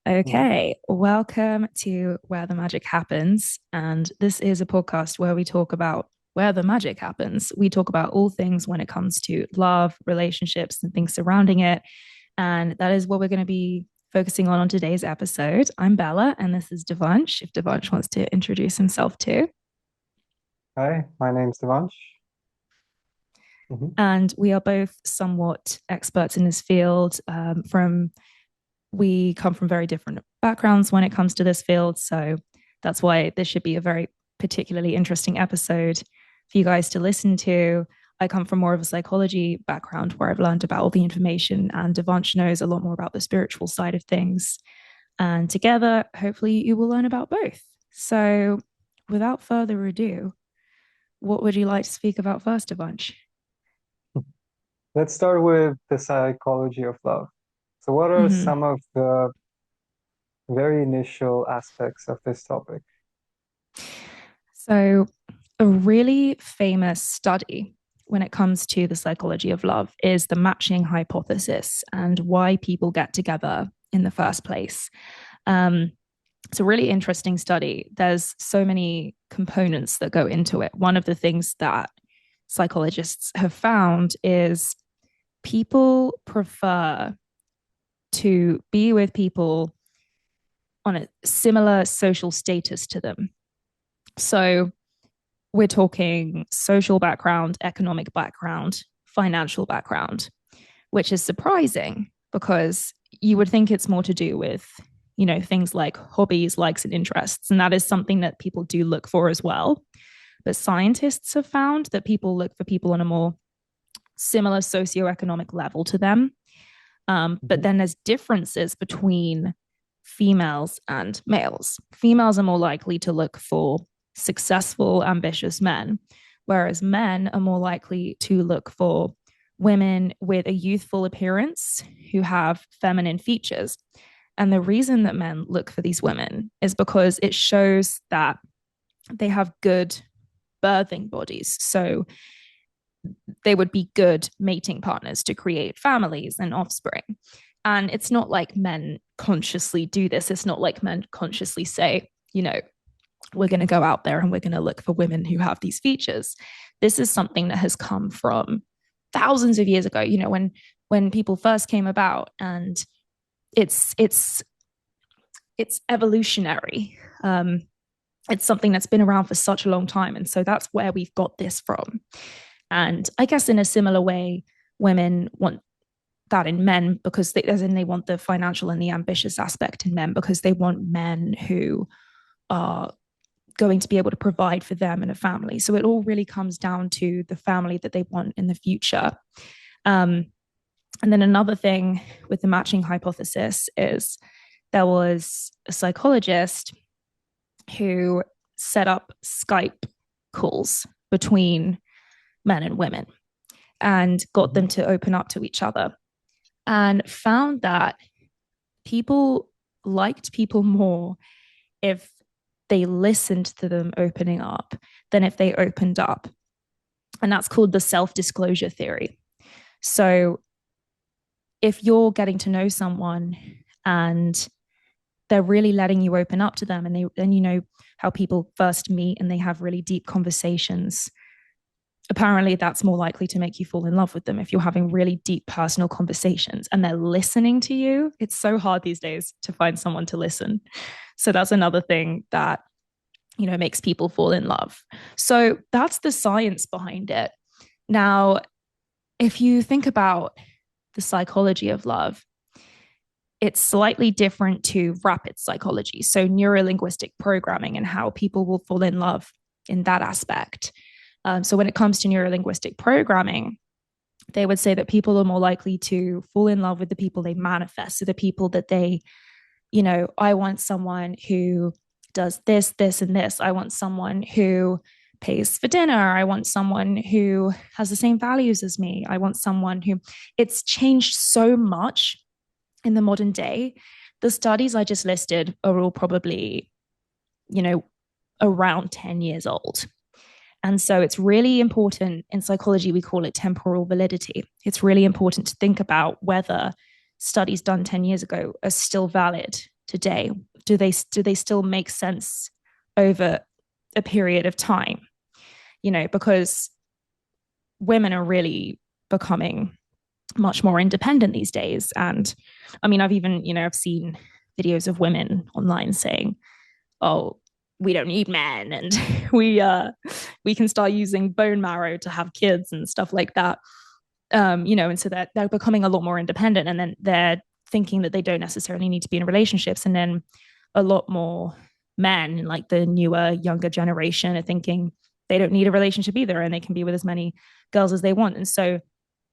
Mhm. Okay, welcome to Where the Magic Happens. And this is a podcast where we talk about where the magic happens. We talk about all things when it comes to love, relationships, and things surrounding it. And that is what we're going to be focusing on today's episode. I'm Bella, and this is Devansh, if Devansh wants to introduce himself too. Hi, my name's Devansh. Mhm. And we are both somewhat experts in this field. We come from very different backgrounds when it comes to this field. So that's why this should be a very particularly interesting episode for you guys to listen to. I come from more of a psychology background where I've learned about all the information, and Devansh knows a lot more about the spiritual side of things. And together, hopefully, you will learn about both. So, without further ado, what would you like to speak about first, Devansh? Let's start with the psychology of love. So, what are Mm-hmm. some of the very initial aspects of this topic? So, a really famous study when it comes to the psychology of love is the matching hypothesis and why people get together in the first place. Um, it's a really interesting study. There's so many components that go into it. One of the things that psychologists have found is people prefer to be with people on a similar social status to them. So we're talking social background, economic background, financial background, which is surprising because you would think it's more to do with, things like hobbies, likes, and interests. And that is something that people do look for as well. But scientists have found that people look for people on a more similar socioeconomic level to them. But Mhm. then there's differences between females and males. Females are more likely to look for successful, ambitious men, whereas men are more likely to look for women with a youthful appearance who have feminine features. And the reason that men look for these women is because it shows that they have good birthing bodies. So they would be good mating partners to create families and offspring. And it's not like men consciously do this. It's not like men consciously say, we're going to go out there and we're going to look for women who have these features. This is something that has come from thousands of years ago, when people first came about, and it's evolutionary. It's something that's been around for such a long time, and so that's where we've got this from. And I guess in a similar way, women want that in men because as in they want the financial and the ambitious aspect in men because they want men who are going to be able to provide for them and a family. So it all really comes down to the family that they want in the future. Um, and then another thing with the matching hypothesis is there was a psychologist who set up Skype calls between men and women and got them Mhm. to open up to each other and found that people liked people more if they listened to them opening up than if they opened up. And that's called the self disclosure theory. So if you're getting to know someone and they're really letting you open up to them, and how people first meet and they have really deep conversations, apparently that's more likely to make you fall in love with them if you're having really deep personal conversations and they're listening to you. It's so hard these days to find someone to listen. So that's another thing that makes people fall in love. So that's the science behind it. Now, if you think about the psychology of love, it's slightly different to rapid psychology, so neurolinguistic programming and how people will fall in love in that aspect. So when it comes to neurolinguistic programming, they would say that people are more likely to fall in love with the people they manifest. So the people that I want someone who does this, this, and this. I want someone who pays for dinner. I want someone who has the same values as me. I want someone who, it's changed so much in the modern day. The studies I just listed are all probably, you know, around 10 years old. And so it's really important in psychology, we call it temporal validity. It's really important to think about whether studies done 10 years ago are still valid today? Do they still make sense over a period of time? Because women are really becoming much more independent these days. And I mean, I've even, I've seen videos of women online saying, oh, we don't need men, and we can start using bone marrow to have kids and stuff like that. And so that they're becoming a lot more independent, and then they're thinking that they don't necessarily need to be in relationships. And then a lot more men, like the newer, younger generation, are thinking they don't need a relationship either, and they can be with as many girls as they want. And so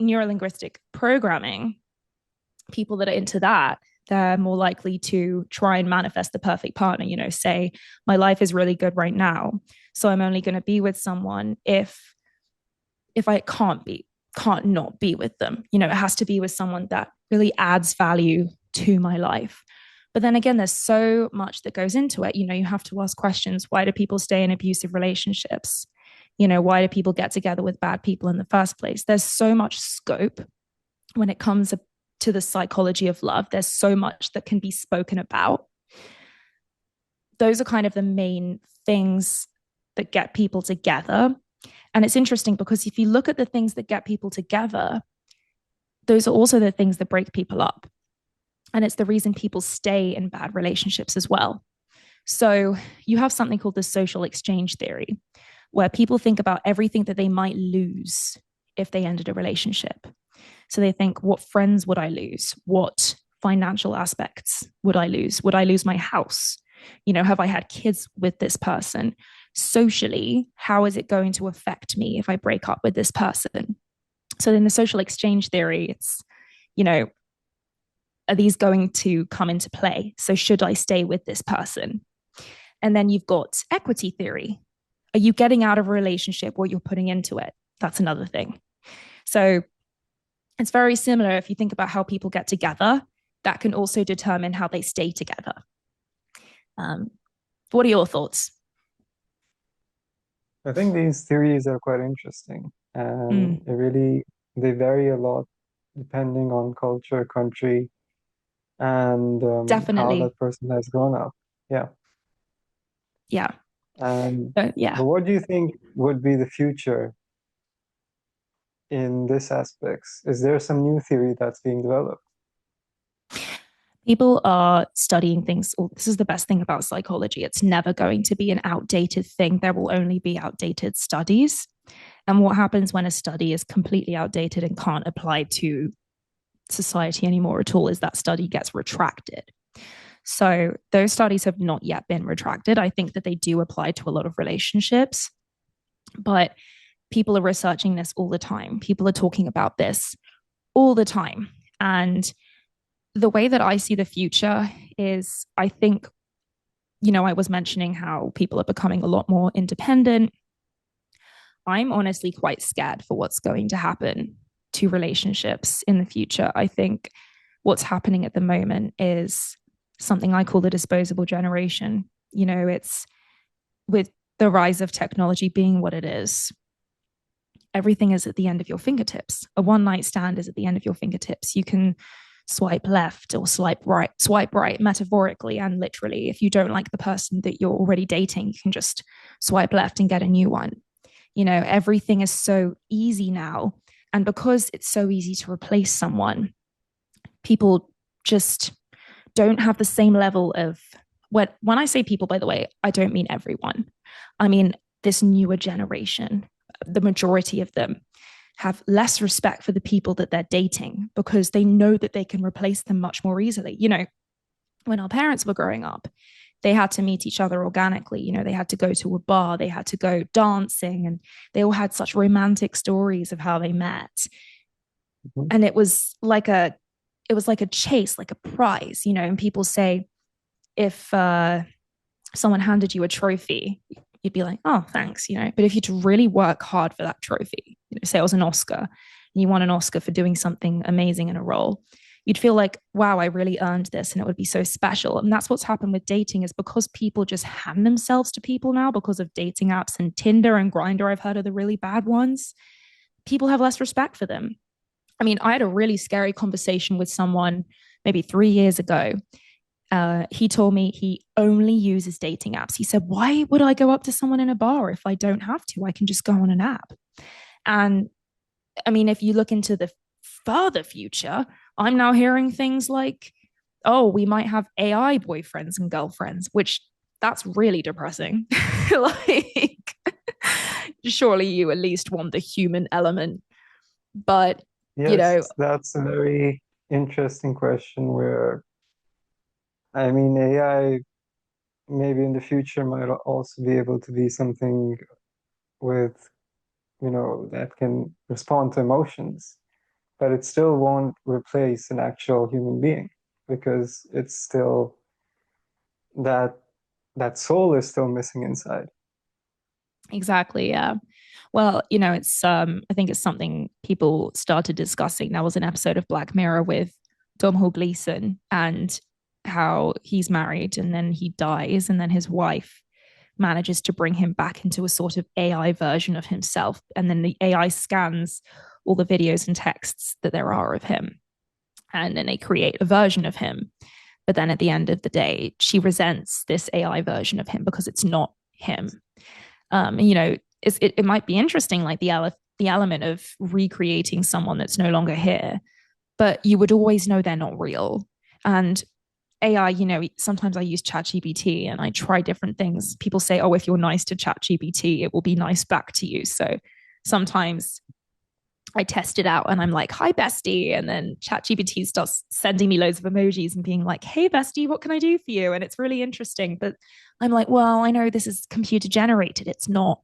neurolinguistic programming, people that are into that, they're more likely to try and manifest the perfect partner, say, my life is really good right now, so I'm only going to be with someone if I can't not be with them. It has to be with someone that really adds value to my life. But then again, there's so much that goes into it. You have to ask questions. Why do people stay in abusive relationships? Why do people get together with bad people in the first place? There's so much scope when it comes to the psychology of love. There's so much that can be spoken about. Those are kind of the main things that get people together. And it's interesting because if you look at the things that get people together, those are also the things that break people up. And it's the reason people stay in bad relationships as well. So you have something called the social exchange theory, where people think about everything that they might lose if they ended a relationship. So they think, what friends would I lose? What financial aspects would I lose? Would I lose my house? Have I had kids with this person? Socially, how is it going to affect me if I break up with this person? So in the social exchange theory, it's, are these going to come into play? So should I stay with this person? And then you've got equity theory. Are you getting out of a relationship what you're putting into it? That's another thing. So it's very similar if you think about how people get together. That can also determine how they stay together. What are your thoughts? I think these theories are quite interesting, and Mm, they vary a lot depending on culture, country, and how definitely. that person has grown up. Yeah. Yeah. And Yeah. but what do you think would be the future in this aspects? Is there some new theory that's being developed? People are studying things. Oh, this is the best thing about psychology. It's never going to be an outdated thing. There will only be outdated studies. And what happens when a study is completely outdated and can't apply to society anymore at all is that study gets retracted. So those studies have not yet been retracted. I think that they do apply to a lot of relationships, but people are researching this all the time. People are talking about this all the time. And the way that I see the future is, I think, I was mentioning how people are becoming a lot more independent. I'm honestly quite scared for what's going to happen to relationships in the future. I think what's happening at the moment is something I call the disposable generation. It's with the rise of technology being what it is, everything is at the end of your fingertips. A one night stand is at the end of your fingertips. You can swipe left or swipe right, metaphorically and literally. If you don't like the person that you're already dating, you can just swipe left and get a new one. Everything is so easy now. And because it's so easy to replace someone, people just don't have the same level of when I say people, by the way, I don't mean everyone. I mean this newer generation, the majority of them have less respect for the people that they're dating because they know that they can replace them much more easily. When our parents were growing up, they had to meet each other organically. They had to go to a bar, they had to go dancing, and they all had such romantic stories of how they met. Mhm. And it was like a chase, like a prize, and people say if someone handed you a trophy, you'd be like, oh, thanks, But if you to really work hard for that trophy, say it was an Oscar, and you won an Oscar for doing something amazing in a role, you'd feel like, wow, I really earned this, and it would be so special. And that's what's happened with dating, is because people just hand themselves to people now because of dating apps and Tinder and Grindr. I've heard of the really bad ones. People have less respect for them. I mean, I had a really scary conversation with someone maybe 3 years ago. He told me he only uses dating apps. He said, why would I go up to someone in a bar if I don't have to? I can just go on an app. And I mean, if you look into the further future, I'm now hearing things like, oh, we might have AI boyfriends and girlfriends, which that's really depressing. Like, surely you at least want the human element. But, you know, Yes, that's a very interesting question where, I mean, AI maybe in the future might also be able to be something with, that can respond to emotions, but it still won't replace an actual human being because it's still that that soul is still missing inside. exactly. Yeah. Well, it's I think it's something people started discussing. There was an episode of Black Mirror with Domhnall Gleeson and how he's married and then he dies and then his wife manages to bring him back into a sort of AI version of himself. And then the AI scans all the videos and texts that there are of him. And then they create a version of him. But then at the end of the day, she resents this AI version of him because it's not him. It might be interesting, like the element of recreating someone that's no longer here, but you would always know they're not real. And AI, sometimes I use ChatGPT and I try different things. People say, oh, if you're nice to ChatGPT, it will be nice back to you. So sometimes I test it out and I'm like, hi, bestie. And then ChatGPT starts sending me loads of emojis and being like, hey, bestie, what can I do for you? And it's really interesting. But I'm like, well, I know this is computer generated. It's not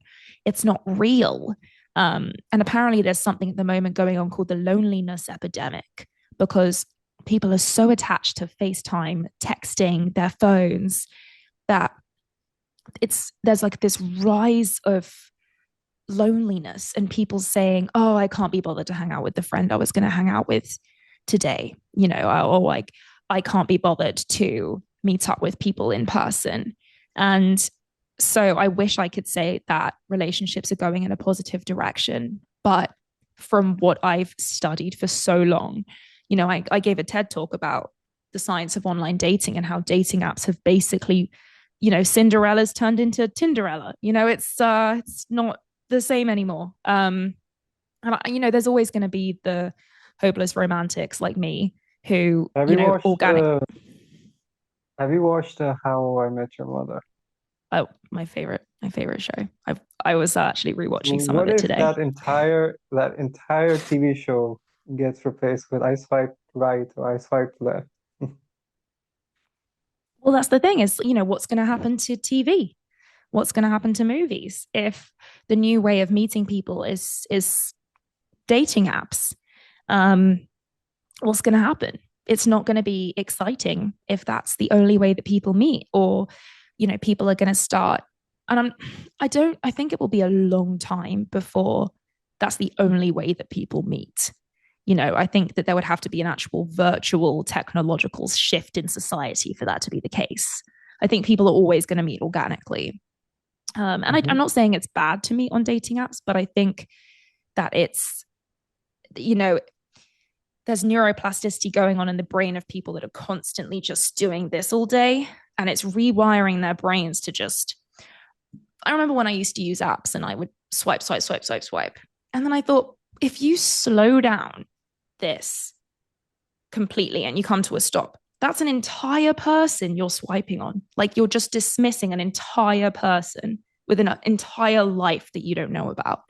real. And apparently there's something at the moment going on called the loneliness epidemic because people are so attached to FaceTime, texting, their phones that there's like this rise of loneliness and people saying, oh, I can't be bothered to hang out with the friend I was going to hang out with today, or like, I can't be bothered to meet up with people in person. And so I wish I could say that relationships are going in a positive direction. But from what I've studied for so long, I gave a TED talk about the science of online dating and how dating apps have basically, Cinderella's turned into Tinderella. It's not the same anymore. And there's always going to be the hopeless romantics like me who, Have you watched organic. How I Met Your Mother? Oh, my favorite show. I was actually rewatching some of What it if today. that entire TV show gets replaced with I swipe right or I swipe left? Well, that's the thing is, what's going to happen to TV? What's going to happen to movies if the new way of meeting people is dating apps? Um, what's going to happen? It's not going to be exciting if that's the only way that people meet, or people are going to start. And I think it will be a long time before that's the only way that people meet. I think that there would have to be an actual virtual technological shift in society for that to be the case. I think people are always going to meet organically. I'm Hmm. not saying it's bad to meet on dating apps, but I think that it's, you know, there's neuroplasticity going on in the brain of people that are constantly just doing this all day. And it's rewiring their brains to just, I remember when I used to use apps and I would swipe, swipe, swipe, swipe, swipe. And then I thought, if you slow down this completely and you come to a stop, that's an entire person you're swiping on. Like you're just dismissing an entire person with an entire life that you don't know about.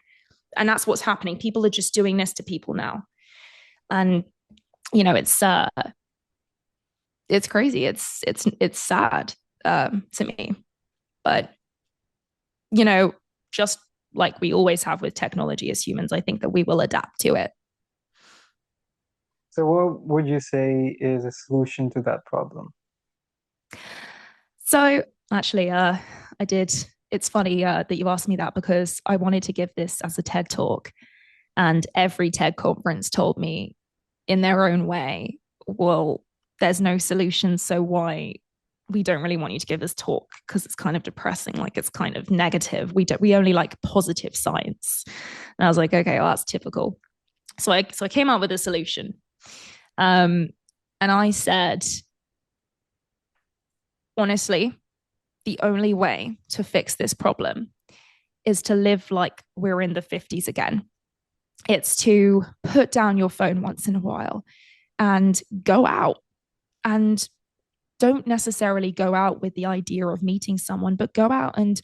And that's what's happening. People are just doing this to people now. And it's crazy. It's sad to me. But you know, just like we always have with technology as humans, I think that we will adapt to it. So what would you say is a solution to that problem? So actually, I did. It's funny that you asked me that because I wanted to give this as a TED talk, and every TED conference told me, in their own way, well, there's no solution, so why? We don't really want you to give this talk because it's kind of depressing, like it's kind of negative. We only like positive science. And I was like, okay, well, that's typical. So I came up with a solution. Um, and I said, honestly, the only way to fix this problem is to live like we're in the 50s again. It's to put down your phone once in a while and go out, and don't necessarily go out with the idea of meeting someone, but go out and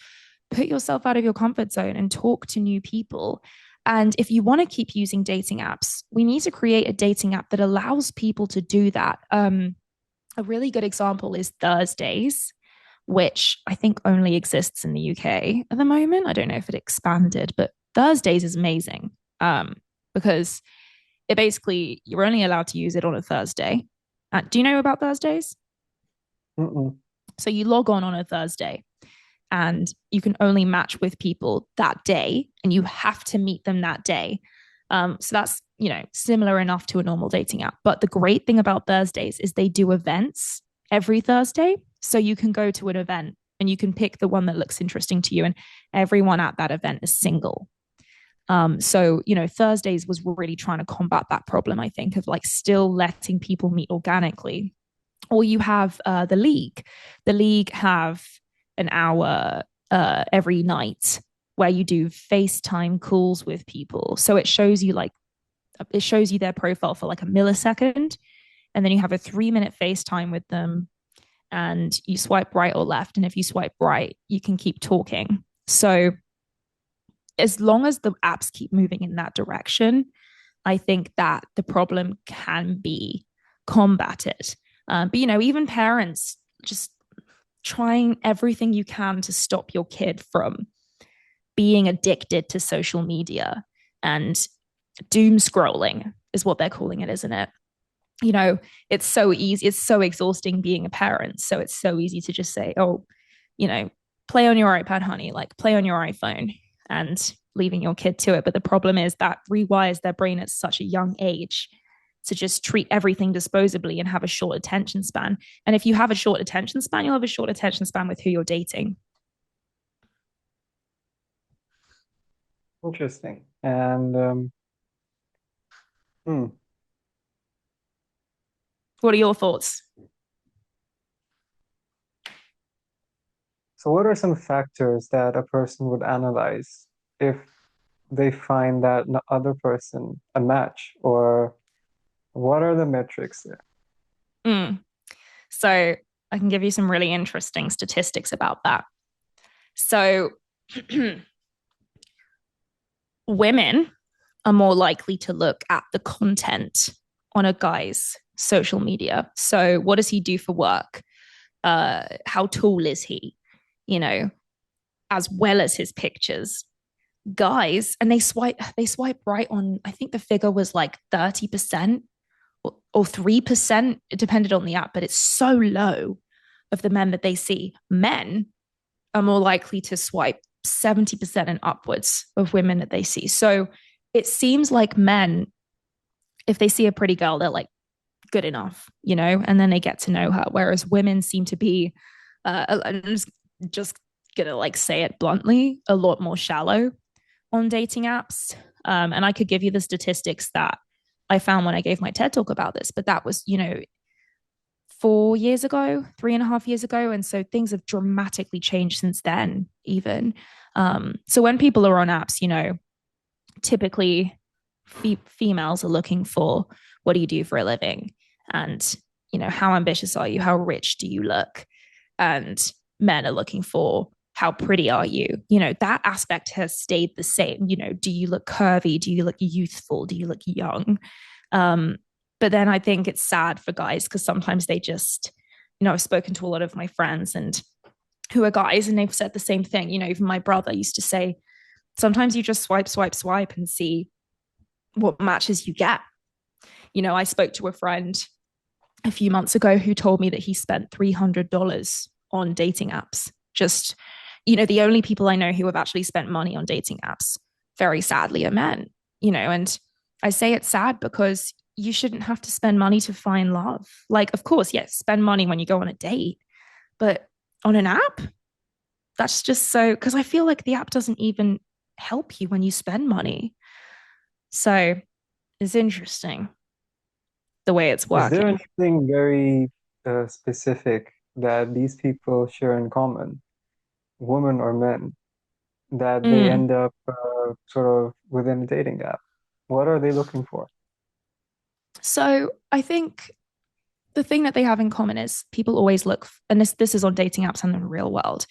put yourself out of your comfort zone and talk to new people. And if you want to keep using dating apps, we need to create a dating app that allows people to do that. A really good example is Thursdays, which I think only exists in the UK at the moment. I don't know if it expanded, but Thursdays is amazing, because it basically, you're only allowed to use it on a Thursday. Do you know about Thursdays? Mm-mm. So you log on a Thursday and you can only match with people that day and you have to meet them that day. So that's, similar enough to a normal dating app. But the great thing about Thursdays is they do events every Thursday. So you can go to an event and you can pick the one that looks interesting to you. And everyone at that event is single. So Thursdays was really trying to combat that problem, I think, of like still letting people meet organically. Or you have the league. The league have an hour every night where you do FaceTime calls with people. So it shows you their profile for like a millisecond, and then you have a 3-minute FaceTime with them, and you swipe right or left. And if you swipe right, you can keep talking. So as long as the apps keep moving in that direction, I think that the problem can be combated. But even parents just trying everything you can to stop your kid from being addicted to social media and doom scrolling is what they're calling it, isn't it? It's so easy, it's so exhausting being a parent. So it's so easy to just say, oh, you know, play on your iPad, honey, like play on your iPhone, and leaving your kid to it. But the problem is that rewires their brain at such a young age to just treat everything disposably and have a short attention span. And if you have a short attention span, you'll have a short attention span with who you're dating. Interesting. And hmm. What are your thoughts? So what are some factors that a person would analyze if they find that the other person a match, or what are the metrics there? Mm. So I can give you some really interesting statistics about that. So women are more likely to look at the content on a guy's social media. So what does he do for work? How tall is he? You know, as well as his pictures. Guys, and they swipe right on, I think the figure was like 30% or 3%. It depended on the app, but it's so low of the men that they see. Men are more likely to swipe 70% and upwards of women that they see. So it seems like men, if they see a pretty girl, they're like, good enough, and then they get to know her. Whereas women seem to be, I'm just gonna like say it bluntly, a lot more shallow on dating apps. And I could give you the statistics that I found when I gave my TED talk about this, but that was, 4 years ago, 3.5 years ago. And so things have dramatically changed since then, even. So when people are on apps, typically females are looking for, what do you do for a living? And, how ambitious are you? How rich do you look? And men are looking for, how pretty are you? That aspect has stayed the same. Do you look curvy? Do you look youthful? Do you look young? But then I think it's sad for guys because sometimes they just, I've spoken to a lot of my friends and who are guys, and they've said the same thing. Even my brother used to say, sometimes you just swipe, swipe, swipe and see what matches you get. I spoke to a friend a few months ago who told me that he spent $300 on dating apps. Just, the only people I know who have actually spent money on dating apps, very sadly, are men, and I say it's sad because you shouldn't have to spend money to find love. Like, of course, yes, spend money when you go on a date, but on an app, that's just so, because I feel like the app doesn't even help you when you spend money. So it's interesting the way it's Is there working. anything very specific that these people share in common, women or men, that they Mm. end up sort of within a dating app? What are they looking for? So I think the thing that they have in common is people always look, and this is on dating apps and the real world.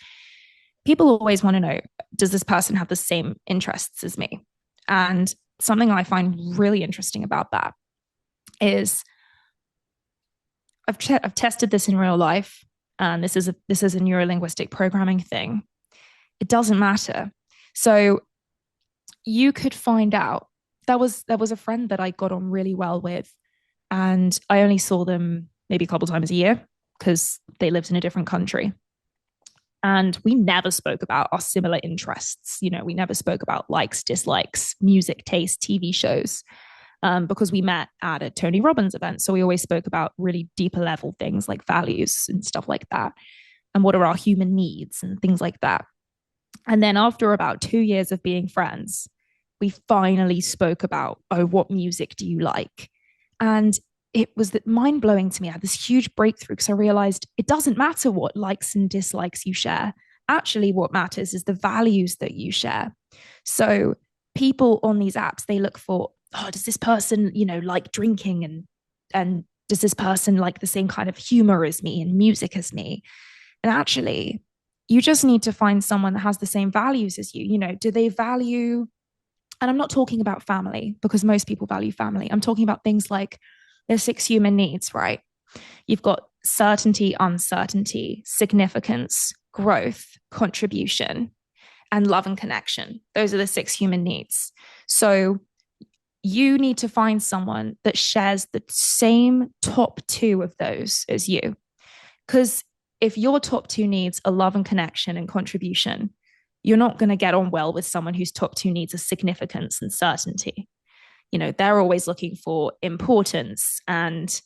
People always want to know, does this person have the same interests as me? And something I find really interesting about that is I've tested this in real life, and this is a neurolinguistic programming thing. It doesn't matter. So you could find out. There was a friend that I got on really well with, and I only saw them maybe a couple times a year because they lived in a different country. And we never spoke about our similar interests. We never spoke about likes, dislikes, music taste, TV shows, because we met at a Tony Robbins event. So we always spoke about really deeper level things like values and stuff like that, and what are our human needs and things like that. And then after about 2 years of being friends, we finally spoke about, oh, what music do you like? And it was mind blowing to me. I had this huge breakthrough because I realized it doesn't matter what likes and dislikes you share. Actually, what matters is the values that you share. So people on these apps, they look for, oh, does this person, like drinking, and does this person like the same kind of humor as me and music as me? And actually, you just need to find someone that has the same values as you. Do they value, and I'm not talking about family because most people value family. I'm talking about things like there's 6 human needs, right? You've got certainty, uncertainty, significance, growth, contribution, and love and connection. Those are the 6 human needs. So you need to find someone that shares the same top two of those as you. Because if your top two needs are love and connection and contribution, you're not going to get on well with someone whose top two needs are significance and certainty. They're always looking for importance and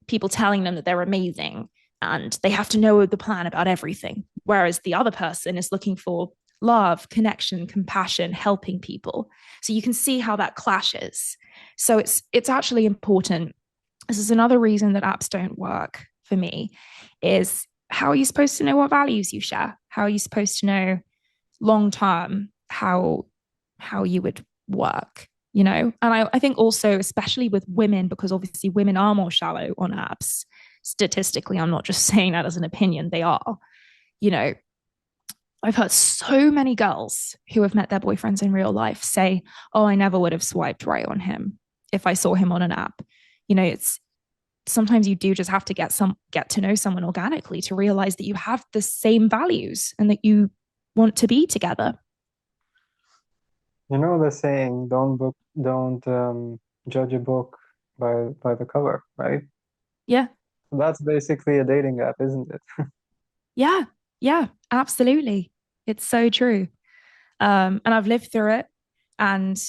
people telling them that they're amazing and they have to know the plan about everything. Whereas the other person is looking for love, connection, compassion, helping people. So you can see how that clashes. So it's actually important. This is another reason that apps don't work for me, is how are you supposed to know what values you share? How are you supposed to know long term how you would work? And I think also, especially with women, because obviously women are more shallow on apps. Statistically, I'm not just saying that as an opinion, they are. You know, I've heard so many girls who have met their boyfriends in real life say, "Oh, I never would have swiped right on him if I saw him on an app." It's sometimes you do just have to get to know someone organically to realize that you have the same values and that you want to be together. You know the saying, don't judge a book by the cover, right? Yeah. So that's basically a dating app, isn't it? Yeah. Yeah, absolutely. It's so true. And I've lived through it. And,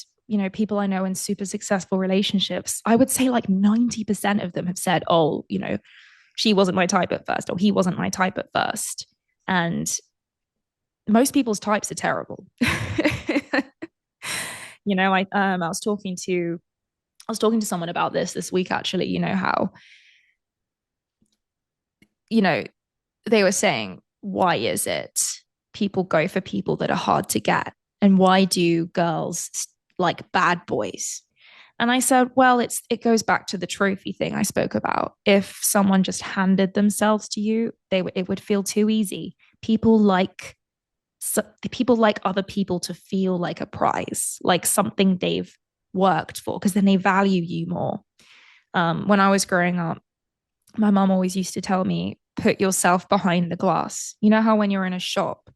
people I know in super successful relationships, I would say like 90% of them have said, oh, she wasn't my type at first, or he wasn't my type at first. And most people's types are terrible. I was talking to someone about this week actually, how, you know, they were saying, why is it people go for people that are hard to get? And why do girls like bad boys? And I said, well, it goes back to the trophy thing I spoke about. If someone just handed themselves to you, it would feel too easy. People like people like other people to feel like a prize, like something they've worked for, because then they value you more. When I was growing up, my mom always used to tell me, put yourself behind the glass. You know how when you're in a shop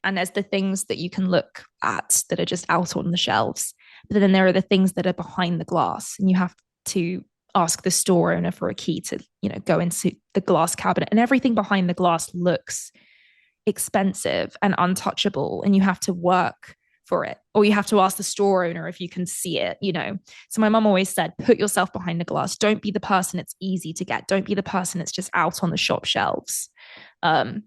and there's the things that you can look at that are just out on the shelves, but then there are the things that are behind the glass, and you have to ask the store owner for a key to, go into the glass cabinet, and everything behind the glass looks expensive and untouchable, and you have to work for it, or you have to ask the store owner if you can see it. So my mom always said, put yourself behind the glass. Don't be the person it's easy to get. Don't be the person that's just out on the shop shelves. And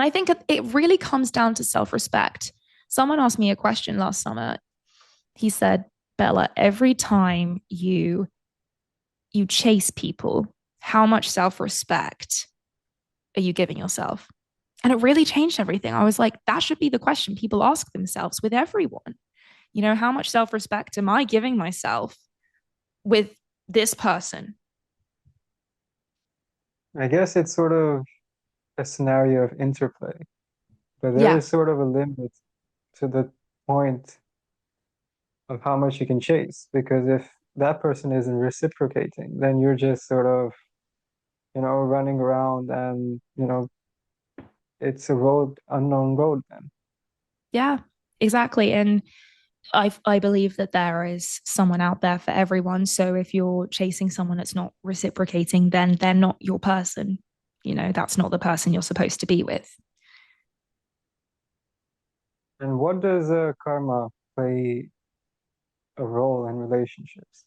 I think it really comes down to self-respect. Someone asked me a question last summer. He said, Bella, every time you chase people, how much self-respect are you giving yourself? And it really changed everything. I was like, that should be the question people ask themselves with everyone. You know, how much self respect am I giving myself with this person? I guess it's sort of a scenario of interplay, but there Yeah. is sort of a limit to the point of how much you can chase. Because if that person isn't reciprocating, then you're just sort of, running around and, it's a unknown road then. Yeah, exactly. And I believe that there is someone out there for everyone. So if you're chasing someone that's not reciprocating, then they're not your person. You know, that's not the person you're supposed to be with. And what does karma play a role in relationships?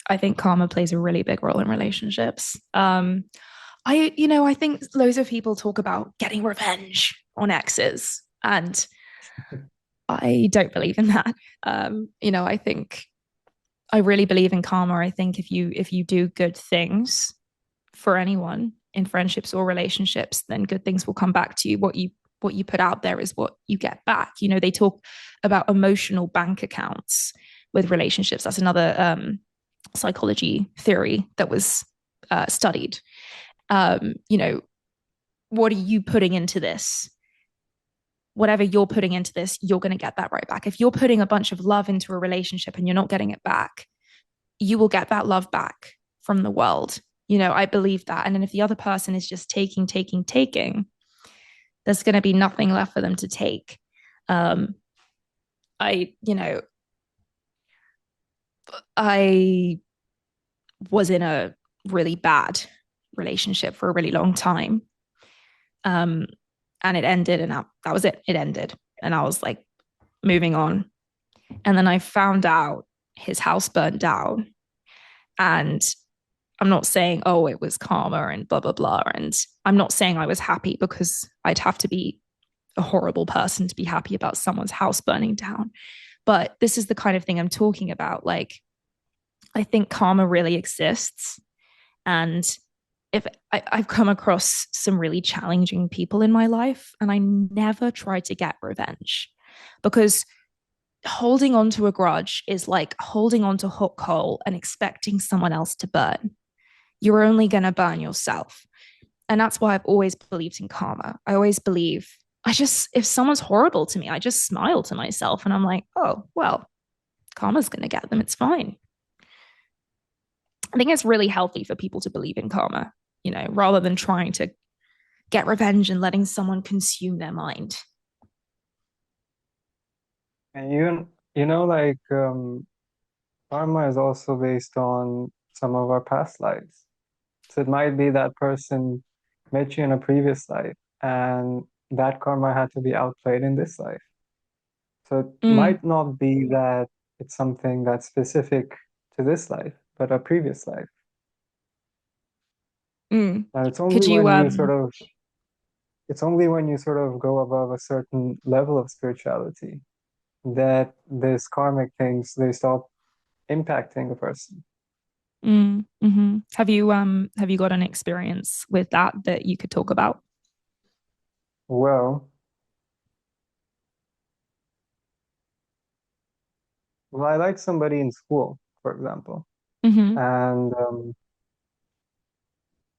I think karma plays a really big role in relationships. I think loads of people talk about getting revenge on exes, and I don't believe in that. I think I really believe in karma. I think if you do good things for anyone in friendships or relationships, then good things will come back to you. What you put out there is what you get back. You know, they talk about emotional bank accounts with relationships. That's another psychology theory that was studied. You know, what are you putting into this? Whatever you're putting into this, you're going to get that right back. If you're putting a bunch of love into a relationship and you're not getting it back, you will get that love back from the world. You know, I believe that. And then if the other person is just taking, taking, taking, there's going to be nothing left for them to take. Um, I, you know, I was in a really bad relationship for a really long time. Um, and it ended, and that was it. It ended. And I was like, moving on. And then I found out his house burned down. And I'm not saying, oh, it was karma and blah, blah, blah. And I'm not saying I was happy because I'd have to be a horrible person to be happy about someone's house burning down. But this is the kind of thing I'm talking about. Like, I think karma really exists. And if I've come across some really challenging people in my life, and I never try to get revenge because holding on to a grudge is like holding on to hot coal and expecting someone else to burn. You're only going to burn yourself. And that's why I've always believed in karma. I always believe, if someone's horrible to me, I just smile to myself and I'm like, oh, well, karma's going to get them. It's fine. I think it's really healthy for people to believe in karma, you know, rather than trying to get revenge and letting someone consume their mind. And like karma is also based on some of our past lives. So it might be that person met you in a previous life, and that karma had to be outplayed in this life. So it Mm, might not be that it's something that's specific to this life, but a previous life. mm. And Could you, it's only when you sort of go above a certain level of spirituality that these karmic things they start impacting a person. have you got an experience with that you could talk about? Well, well, I liked somebody in school, for example, Mm-hmm. and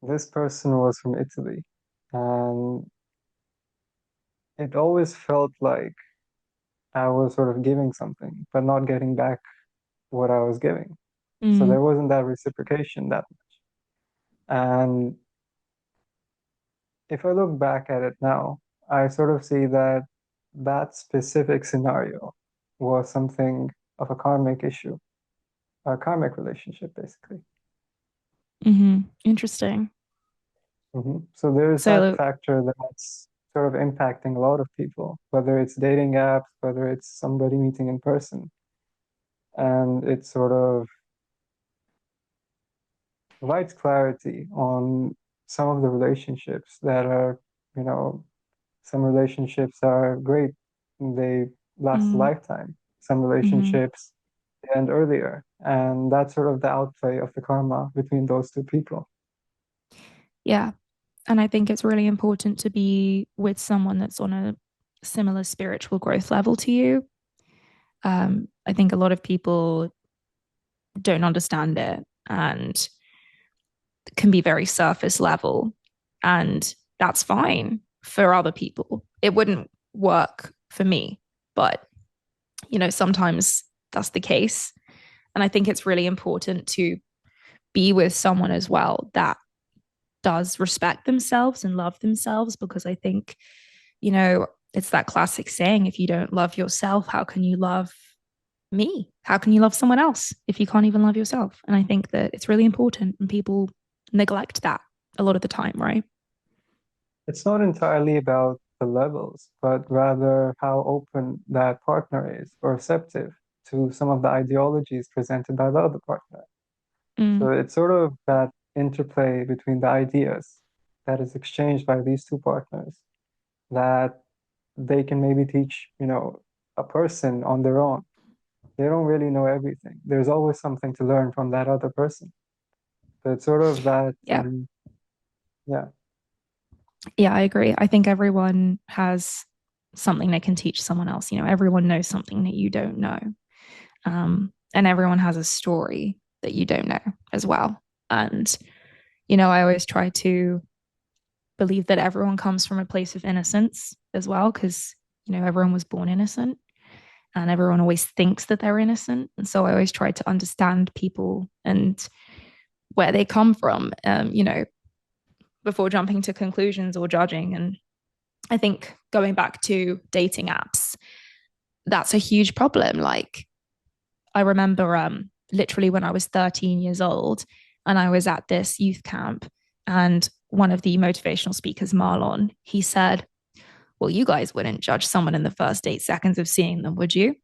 this person was from Italy, and it always felt like I was sort of giving something, but not getting back what I was giving. So Mm, there wasn't that reciprocation that much. And if I look back at it now, I sort of see that that specific scenario was something of a karmic issue, a karmic relationship, basically. mm-hmm. Interesting. So there's that So, factor that's sort of impacting a lot of people, whether it's dating apps, whether it's somebody meeting in person. And it sort of provides clarity on some of the relationships that are, you know, some relationships are great, they last a mm, lifetime. Some mm-hmm. relationships end earlier. And that's sort of the outplay of the karma between those two people. Yeah. And I think it's really important to be with someone that's on a similar spiritual growth level to you. I think a lot of people don't understand it and can be very surface level. And that's fine for other people. It wouldn't work for me, but sometimes that's the case. And I think it's really important to be with someone as well that does respect themselves and love themselves, because I think, it's that classic saying, if you don't love yourself, how can you love me? How can you love someone else if you can't even love yourself? And I think that it's really important, and people neglect that a lot of the time, right? It's not entirely about the levels, but rather how open that partner is or receptive to some of the ideologies presented by the other partner. Mm, So it's sort of that interplay between the ideas that is exchanged by these two partners that they can maybe teach, a person on their own. They don't really know everything. There's always something to learn from that other person. So it's sort of that, yeah. yeah. Yeah, I agree. I think everyone has something they can teach someone else. Everyone knows something that you don't know. And everyone has a story that you don't know as well. And, I always try to believe that everyone comes from a place of innocence as well, because, everyone was born innocent and everyone always thinks that they're innocent. And so I always try to understand people and where they come from, before jumping to conclusions or judging. And I think going back to dating apps, that's a huge problem. Like, I remember literally when I was 13 years old and I was at this youth camp, and one of the motivational speakers, Marlon, he said, well, you guys wouldn't judge someone in the first 8 seconds of seeing them, would you?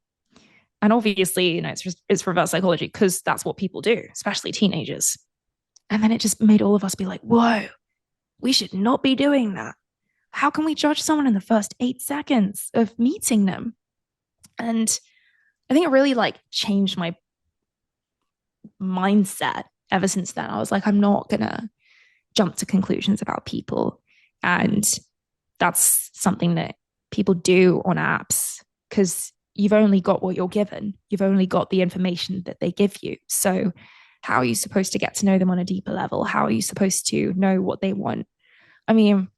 And obviously, it's reverse psychology, because that's what people do, especially teenagers. And then it just made all of us be like, whoa, we should not be doing that. How can we judge someone in the first 8 seconds of meeting them? And I think it really like changed my mindset ever since then. I was like, I'm not gonna jump to conclusions about people. And that's something that people do on apps, because you've only got what you're given. You've only got the information that they give you. So how are you supposed to get to know them on a deeper level? How are you supposed to know what they want? I mean,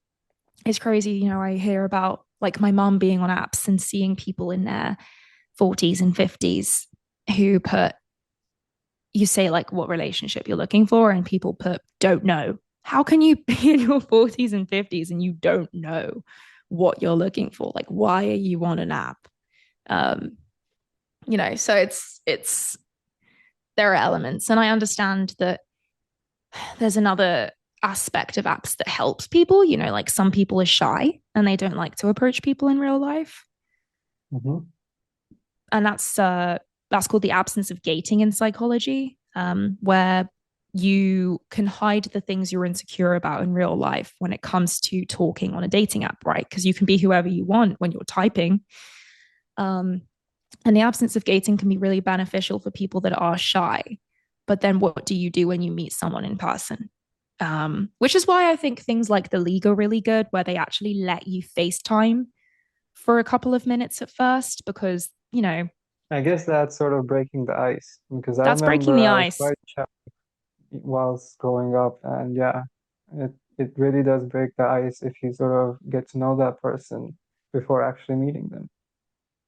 it's crazy. I hear about like my mom being on apps and seeing people in their 40s and 50s who put, you say like what relationship you're looking for, and people put don't know. How can you be in your 40s and 50s and you don't know what you're looking for? Like, why are you on an app? Um, so it's there are elements, and I understand that there's another aspect of apps that helps people. Like some people are shy and they don't like to approach people in real life, Mhm. and that's called the absence of gating in psychology, where you can hide the things you're insecure about in real life when it comes to talking on a dating app, right? Because you can be whoever you want when you're typing. Um, and the absence of gating can be really beneficial for people that are shy. But then what do you do when you meet someone in person? Which is why I think things like the League are really good, where they actually let you FaceTime for a couple of minutes at first, because, I guess that's sort of breaking the ice because I that's breaking the remember I was ice. quite shy whilst growing up, and yeah, it really does break the ice if you sort of get to know that person before actually meeting them.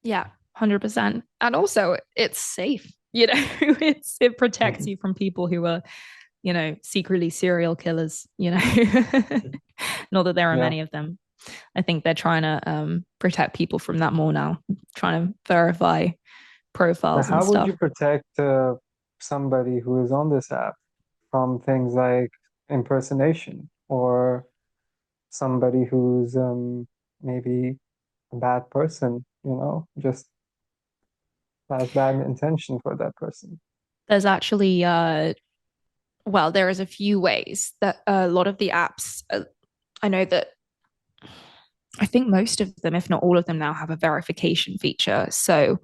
Yeah, 100%. And also, it's safe. It protects Mhm. you from people who are, secretly serial killers. Not that there are Yeah. many of them. I think they're trying to protect people from that more now, trying to verify Now, profiles and how would stuff. you protect somebody who is on this app from things like impersonation or somebody who's maybe a bad person, just has bad intention for that person? There's actually, well, there is a few ways that a lot of the apps, I know that I think most of them, if not all of them now, have a verification feature. So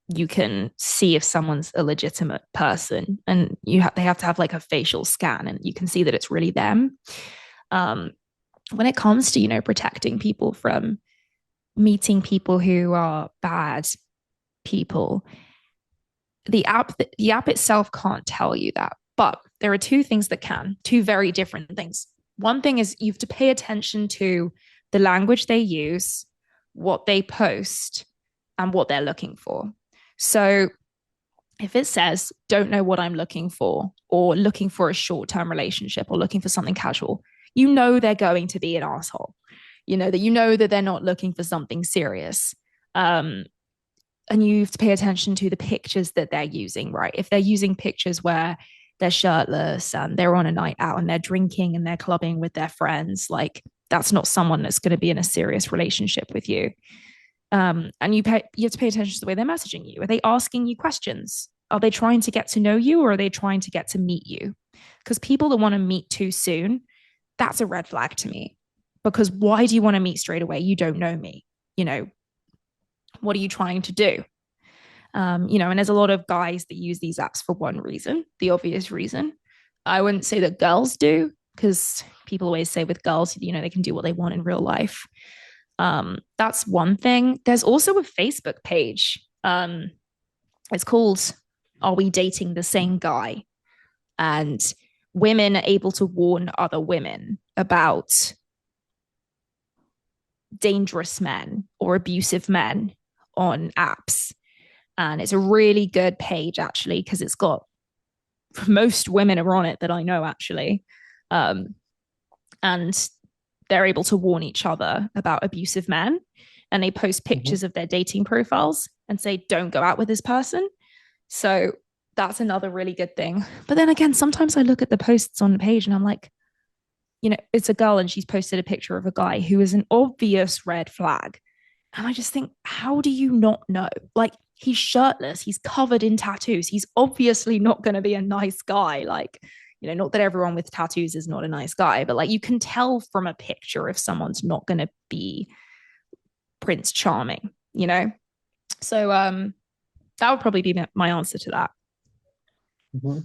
you can see if someone's a legitimate person, and they have to have like a facial scan, and you can see that it's really them. When it comes to, protecting people from meeting people who are bad people, the app itself can't tell you that. But there are two things that can, two very different things. One thing is you have to pay attention to the language they use, what they post, and what they're looking for. So if it says, don't know what I'm looking for, or looking for a short term relationship, or looking for something casual, they're going to be an asshole. That they're not looking for something serious. And you have to pay attention to the pictures that they're using, right? If they're using pictures where they're shirtless and they're on a night out and they're drinking and they're clubbing with their friends, like that's not someone that's going to be in a serious relationship with you. And you have to pay attention to the way they're messaging you. Are they asking you questions? Are they trying to get to know you, or are they trying to get to meet you? Because people that want to meet too soon, that's a red flag to me. Because why do you want to meet straight away? You don't know me. You know, what are you trying to do? And there's a lot of guys that use these apps for one reason, the obvious reason. I wouldn't say that girls do, because people always say with girls, they can do what they want in real life. That's one thing. There's also a Facebook page. It's called Are We Dating the Same Guy? And women are able to warn other women about dangerous men or abusive men on apps. And it's a really good page, actually, because it's got most women are on it that I know, actually. And they're able to warn each other about abusive men. And they post pictures of their dating profiles and say, don't go out with this person. So that's another really good thing. But then again, sometimes I look at the posts on the page and I'm like, it's a girl and she's posted a picture of a guy who is an obvious red flag. And I just think, how do you not know? Like, he's shirtless, he's covered in tattoos. He's obviously not going to be a nice guy. Like, not that everyone with tattoos is not a nice guy, but like you can tell from a picture if someone's not going to be Prince Charming, So that would probably be my answer to that. Mm-hmm.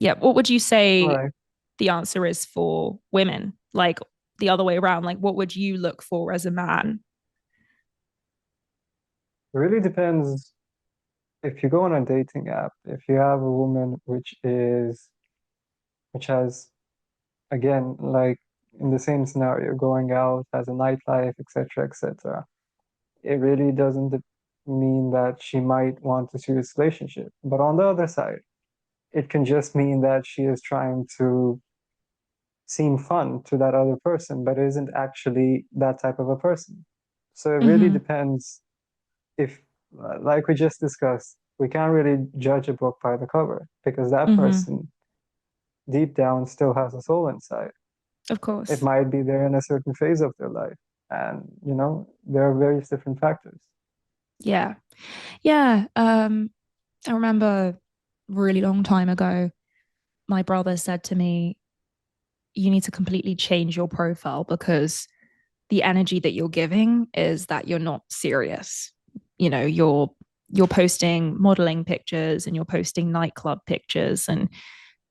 Yeah. What would you say Right. the answer is for women? Like the other way around, like what would you look for as a man? It really depends. If you go on a dating app, if you have a woman which has, again, like in the same scenario, going out, has a nightlife, etc., etc., it really doesn't mean that she might want a serious relationship. But on the other side, it can just mean that she is trying to seem fun to that other person, but isn't actually that type of a person. So it really Mm-hmm. depends if, like we just discussed, we can't really judge a book by the cover because that Mm-hmm. person deep down still has a soul inside. Of It course. might be there in a certain phase of their life. And, there are various different factors. Yeah. Yeah. I remember a really long time ago, my brother said to me, you need to completely change your profile because the energy that you're giving is that you're not serious. You're posting modeling pictures and you're posting nightclub pictures, and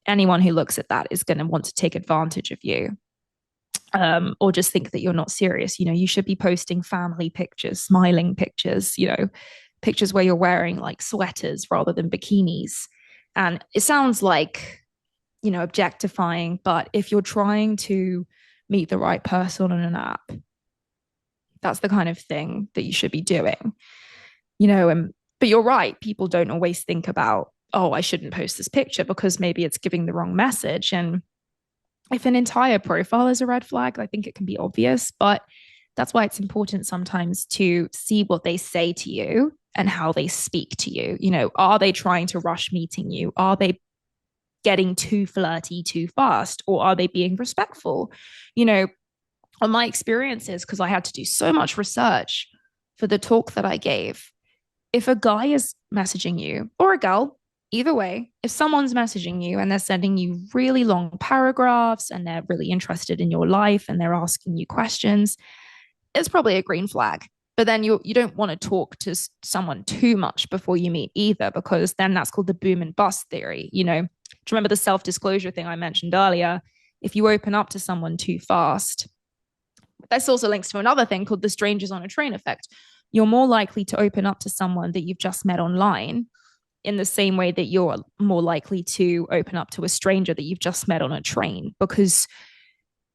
anyone who looks at that is going to want to take advantage of you. Or just think that you're not serious. You should be posting family pictures, smiling pictures, pictures where you're wearing like sweaters rather than bikinis. And it sounds like, objectifying, but if you're trying to meet the right person on an app, that's the kind of thing that you should be doing, and but you're right, people don't always think about, oh, I shouldn't post this picture because maybe it's giving the wrong message. And if an entire profile is a red flag, I think it can be obvious, but that's why it's important sometimes to see what they say to you and how they speak to you. Are they trying to rush meeting you? Are they getting too flirty too fast? Or are they being respectful? You know, on my experiences, because I had to do so much research for the talk that I gave, if a guy is messaging you or a girl, either way, if someone's messaging you and they're sending you really long paragraphs and they're really interested in your life and they're asking you questions, it's probably a green flag. But then you don't want to talk to someone too much before you meet either, because then that's called the boom and bust theory. Do you remember the self disclosure thing I mentioned earlier? if you open up to someone too fast, this also links to another thing called the strangers on a train effect. You're more likely to open up to someone that you've just met online in the same way that you're more likely to open up to a stranger that you've just met on a train, because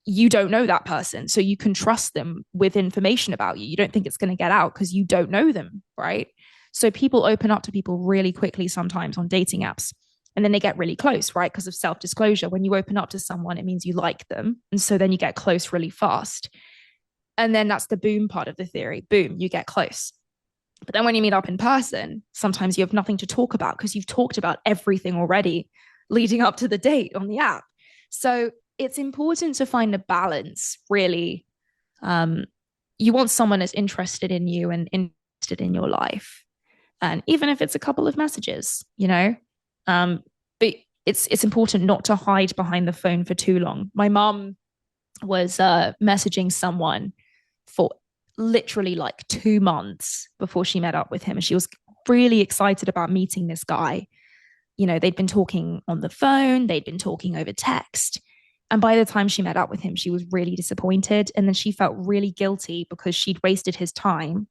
you don't know that person. So you can trust them with information about you. You don't think it's going to get out because you don't know them, right? So people open up to people really quickly sometimes on dating apps. And then they get really close, right? Because of self disclosure. When you open up to someone, it means you like them. And so then you get close really fast. And then that's the boom part of the theory. Boom, you get close. But then when you meet up in person, sometimes you have nothing to talk about because you've talked about everything already leading up to the date on the app. So it's important to find a balance, really. Um, you want someone that's interested in you and interested in your life. And even if it's a couple of messages, but it's important not to hide behind the phone for too long. My mom was messaging someone for literally like 2 months before she met up with him. And she was really excited about meeting this guy. They'd been talking on the phone, they'd been talking over text. And by the time she met up with him, she was really disappointed. And then she felt really guilty because she'd wasted his time.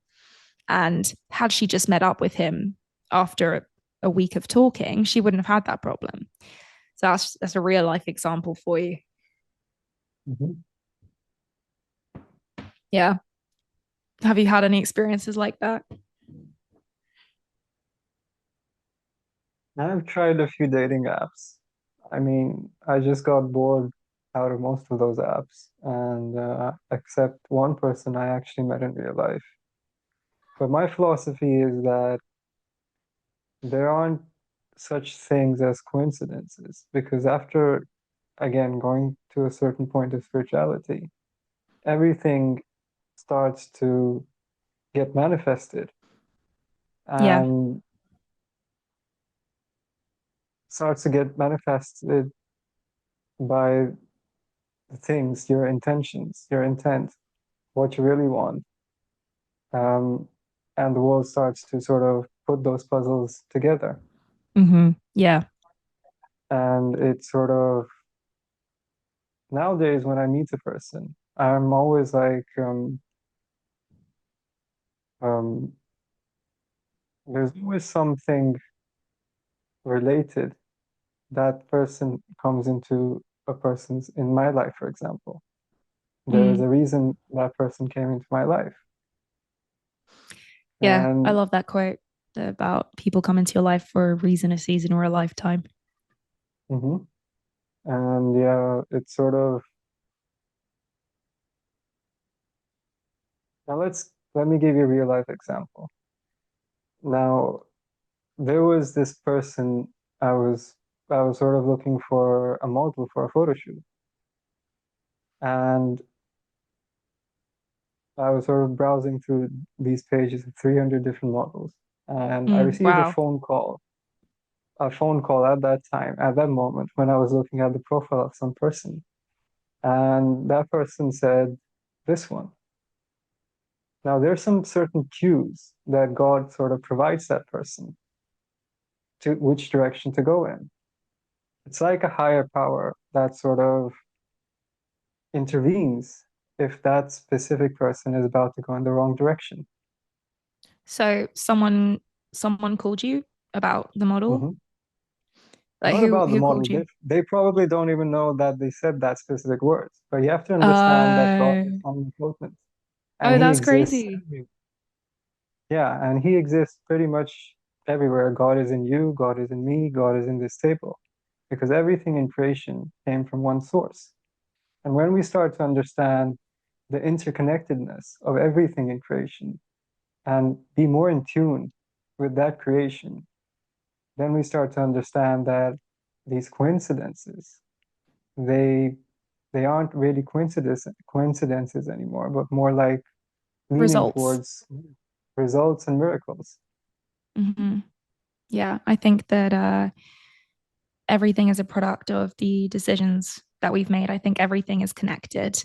And had she just met up with him after a week of talking, she wouldn't have had that problem. So that's a real life example for you. Mhm. Yeah. Have you had any experiences like that? I've tried a few dating apps. I mean, I just got bored out of most of those apps, and except one person I actually met in real life. But my philosophy is that there aren't such things as coincidences, because after, again, going to a certain point of spirituality, everything starts to get manifested Yeah. and starts to get manifested by the things, your intentions, your intent, what you really want. Um, and the world starts to sort of put those puzzles together. Mm-hmm. Yeah. And it's sort of nowadays when I meet a person, I'm always like, um, there's always something related that person comes into a person's in my life, for example. There is Mm. a reason that person came into my life. Yeah. I And love that quote about people come into your life for a reason, a season, or a lifetime. mhm. And yeah, it's sort of now let me give you a real life example. Now, there was this person I was I was sort of looking for a model for a photo shoot. And I was sort of browsing through these pages of 300 different models. And I Mm. received Wow. a phone call at that time, at that moment, when I was looking at the profile of some person. And that person said, this one. Now, there's some certain cues that God sort of provides that person to which direction to go in. It's like a higher power that sort of intervenes if that specific person is about to go in the wrong direction. So someone called you about the model? Mhm. Like Not who about the who model. called you? They probably don't even know that they said that specific words. But you have to understand that God is Oh, omnipotent and oh, he that's exists crazy. everywhere. Yeah, and he exists pretty much everywhere. God is in you, God is in me, God is in this table. Because everything in creation came from one source. And when we start to understand the interconnectedness of everything in creation and be more in tune with that creation, then we start to understand that these coincidences, they they aren't really coincidences anymore, but more like leaning Results. towards results and miracles. Mm-hmm. Yeah, I think that everything is a product of the decisions that we've made. I think everything is connected,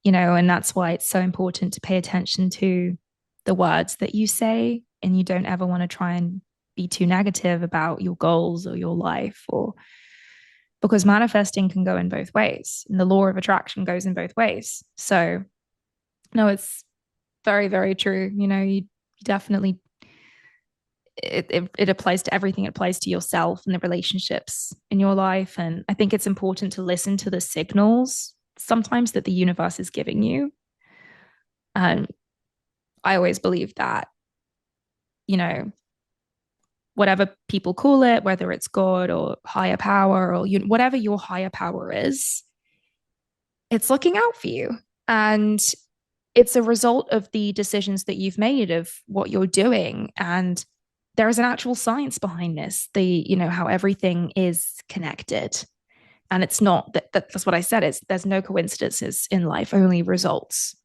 and that's why it's so important to pay attention to the words that you say, and you don't ever want to try and be too negative about your goals or your life or because manifesting can go in both ways. And the law of attraction goes in both ways. So, no, it's very, very true. You definitely, it applies to everything. It applies to yourself and the relationships in your life. And I think it's important to listen to the signals sometimes that the universe is giving you. And I always believe that, you know, whatever people call it, whether it's God or higher power or whatever your higher power is, it's looking out for you. And it's a result of the decisions that you've made of what you're doing. And there is an actual science behind this, how everything is connected. And it's not that's what I said, is there's no coincidences in life, only results.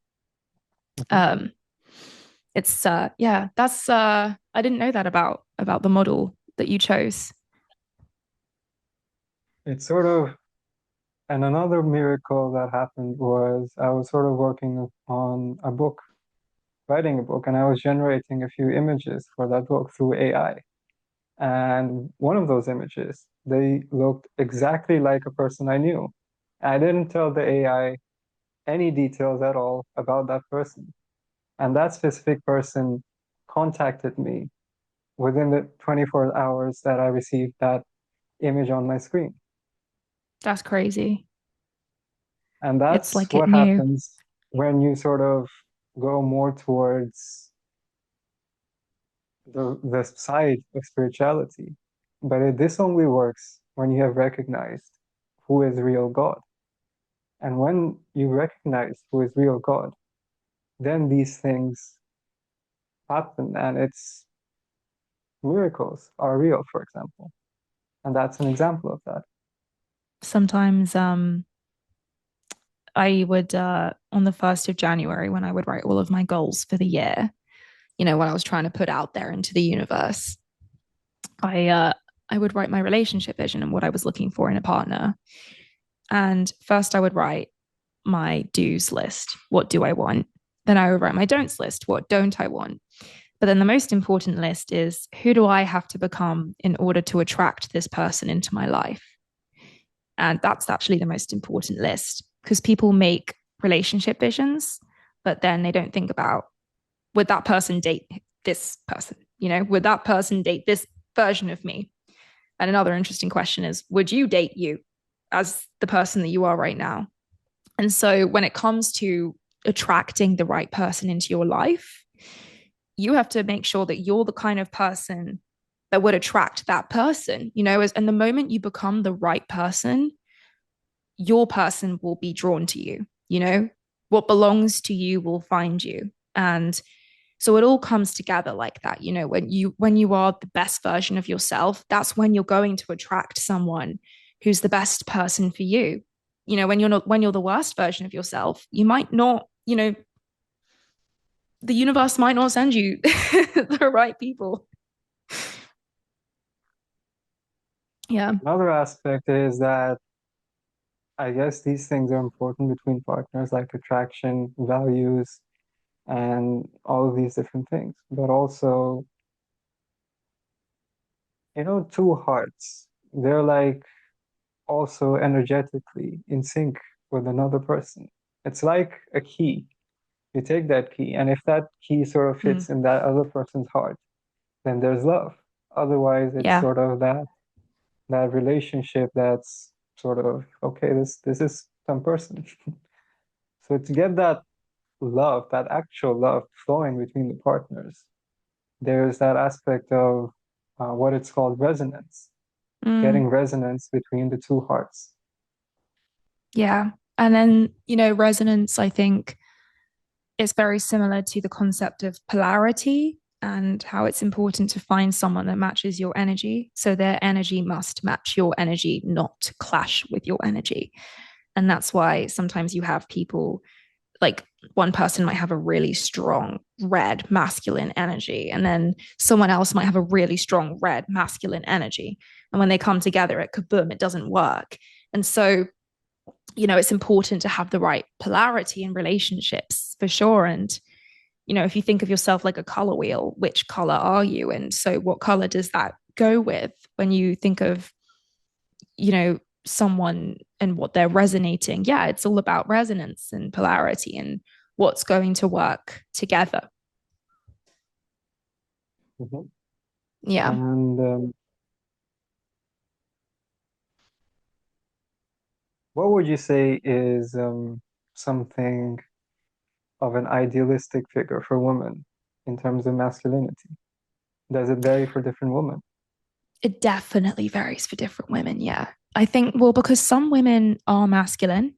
Mhm. Um, it's yeah, that's I didn't know that about the model that you chose. It's sort of, and another miracle that happened was I was sort of working on a book, writing a book, and I was generating a few images for that book through AI. And one of those images, they looked exactly like a person I knew. I didn't tell the AI any details at all about that person. And that specific person contacted me within the 24 hours that I received that image on my screen. That's crazy. And It's that's like it what knew. happens when you sort of go more towards the side of spirituality. But this only works when you have recognized who is real God. And when you recognize who is real God, then these things happen and it's miracles are real, for example. And that's an example of that. Sometimes I would on the 1st of January, when I would write all of my goals for the year, what I was trying to put out there into the universe, I uh I would write my relationship vision and what I was looking for in a partner. And first I would write my do's list. What do I want? Then I would write my don'ts list. What don't I want? But then the most important list is, who do I have to become in order to attract this person into my life? And that's actually the most important list, because people make relationship visions, but then they don't think about, would that person date this person? Would that person date this version of me? And another interesting question is, would you date you as the person that you are right now? And so when it comes to attracting the right person into your life, you have to make sure that you're the kind of person that would attract that person, and the moment you become the right person, your person will be drawn to you. What belongs to you will find you. And so it all comes together like that. When you are the best version of yourself, that's when you're going to attract someone who's the best person for you. When you're the worst version of yourself, you might not, the universe might not send you the right people. Yeah. Another aspect is that I guess these things are important between partners, like attraction, values, and all of these different things. But also, two hearts, they're like also energetically in sync with another person. It's like a key. You take that key, and if that key sort of Mm. fits in that other person's heart, then there's love. Otherwise, it's Yeah. sort of that relationship that's sort of okay, this is some person. So to get that love, that actual love flowing between the partners, there's that aspect of what it's called resonance, Mm. getting resonance between the two hearts. Yeah. And then, resonance, I think, is very similar to the concept of polarity and how it's important to find someone that matches your energy. So their energy must match your energy, not clash with your energy. And that's why sometimes you have people, like, one person might have a really strong red masculine energy, and then someone else might have a really strong red masculine energy. And when they come together, it kaboom, it doesn't work. And so, it's important to have the right polarity in relationships for sure. And, if you think of yourself like a color wheel, which color are you? And so what color does that go with when you think of, someone and what they're resonating, yeah, it's all about resonance and polarity and what's going to work together. Mhm. Yeah. And what would you say is something of an idealistic figure for women in terms of masculinity? Does it vary for different women? It definitely varies for different women. Yeah. I think, well, because some women are masculine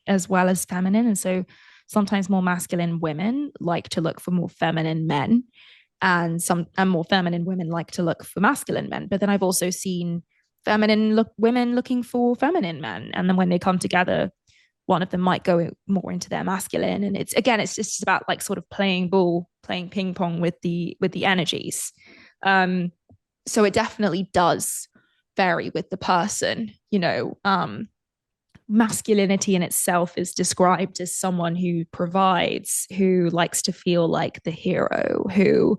as well as feminine. And so sometimes more masculine women like to look for more feminine men, and more feminine women like to look for masculine men. But then I've also seen women looking for feminine men. And then when they come together, one of them might go more into their masculine. And it's just about like sort of playing ball, playing ping pong with the energies. Um, so it definitely does vary with the person, masculinity in itself is described as someone who provides, who likes to feel like the hero, who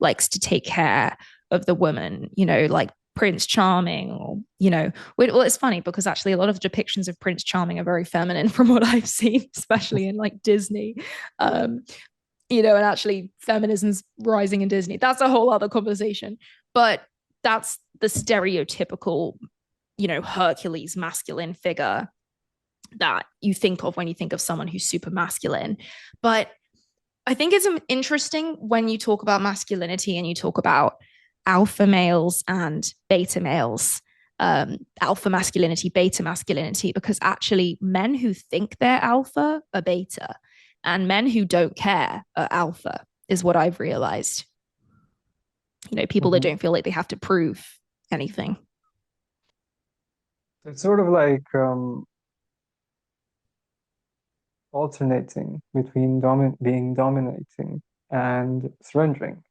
likes to take care of the woman, like Prince Charming, or, well, it's funny because actually a lot of depictions of Prince Charming are very feminine from what I've seen, especially in like Disney. Um, and actually feminism's rising in Disney. That's a whole other conversation. But that's the stereotypical, Hercules masculine figure that you think of when you think of someone who's super masculine. But I think it's interesting when you talk about masculinity and you talk about alpha males and beta males, alpha masculinity, beta masculinity, because actually men who think they're alpha are beta, and men who don't care are alpha, is what I've realized. People that Mhm. don't feel like they have to prove anything. It's sort of like alternating between being dominating and surrendering.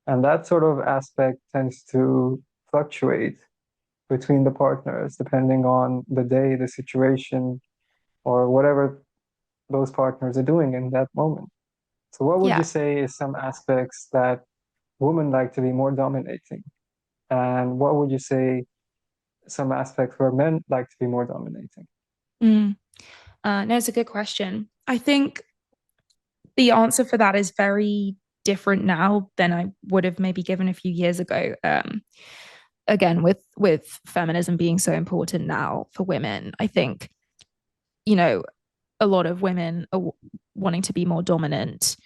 And that sort of aspect tends to fluctuate between the partners depending on the day, the situation, or whatever those partners are doing in that moment. So, what would you Yeah. say is some aspects that women like to be more dominating? And what would you say some aspects where men like to be more dominating? Mm. No, it's a good question. I think the answer for that is very different now than I would have maybe given a few years ago. Again, with feminism being so important now for women, I think you know a lot of women are wanting to be more dominant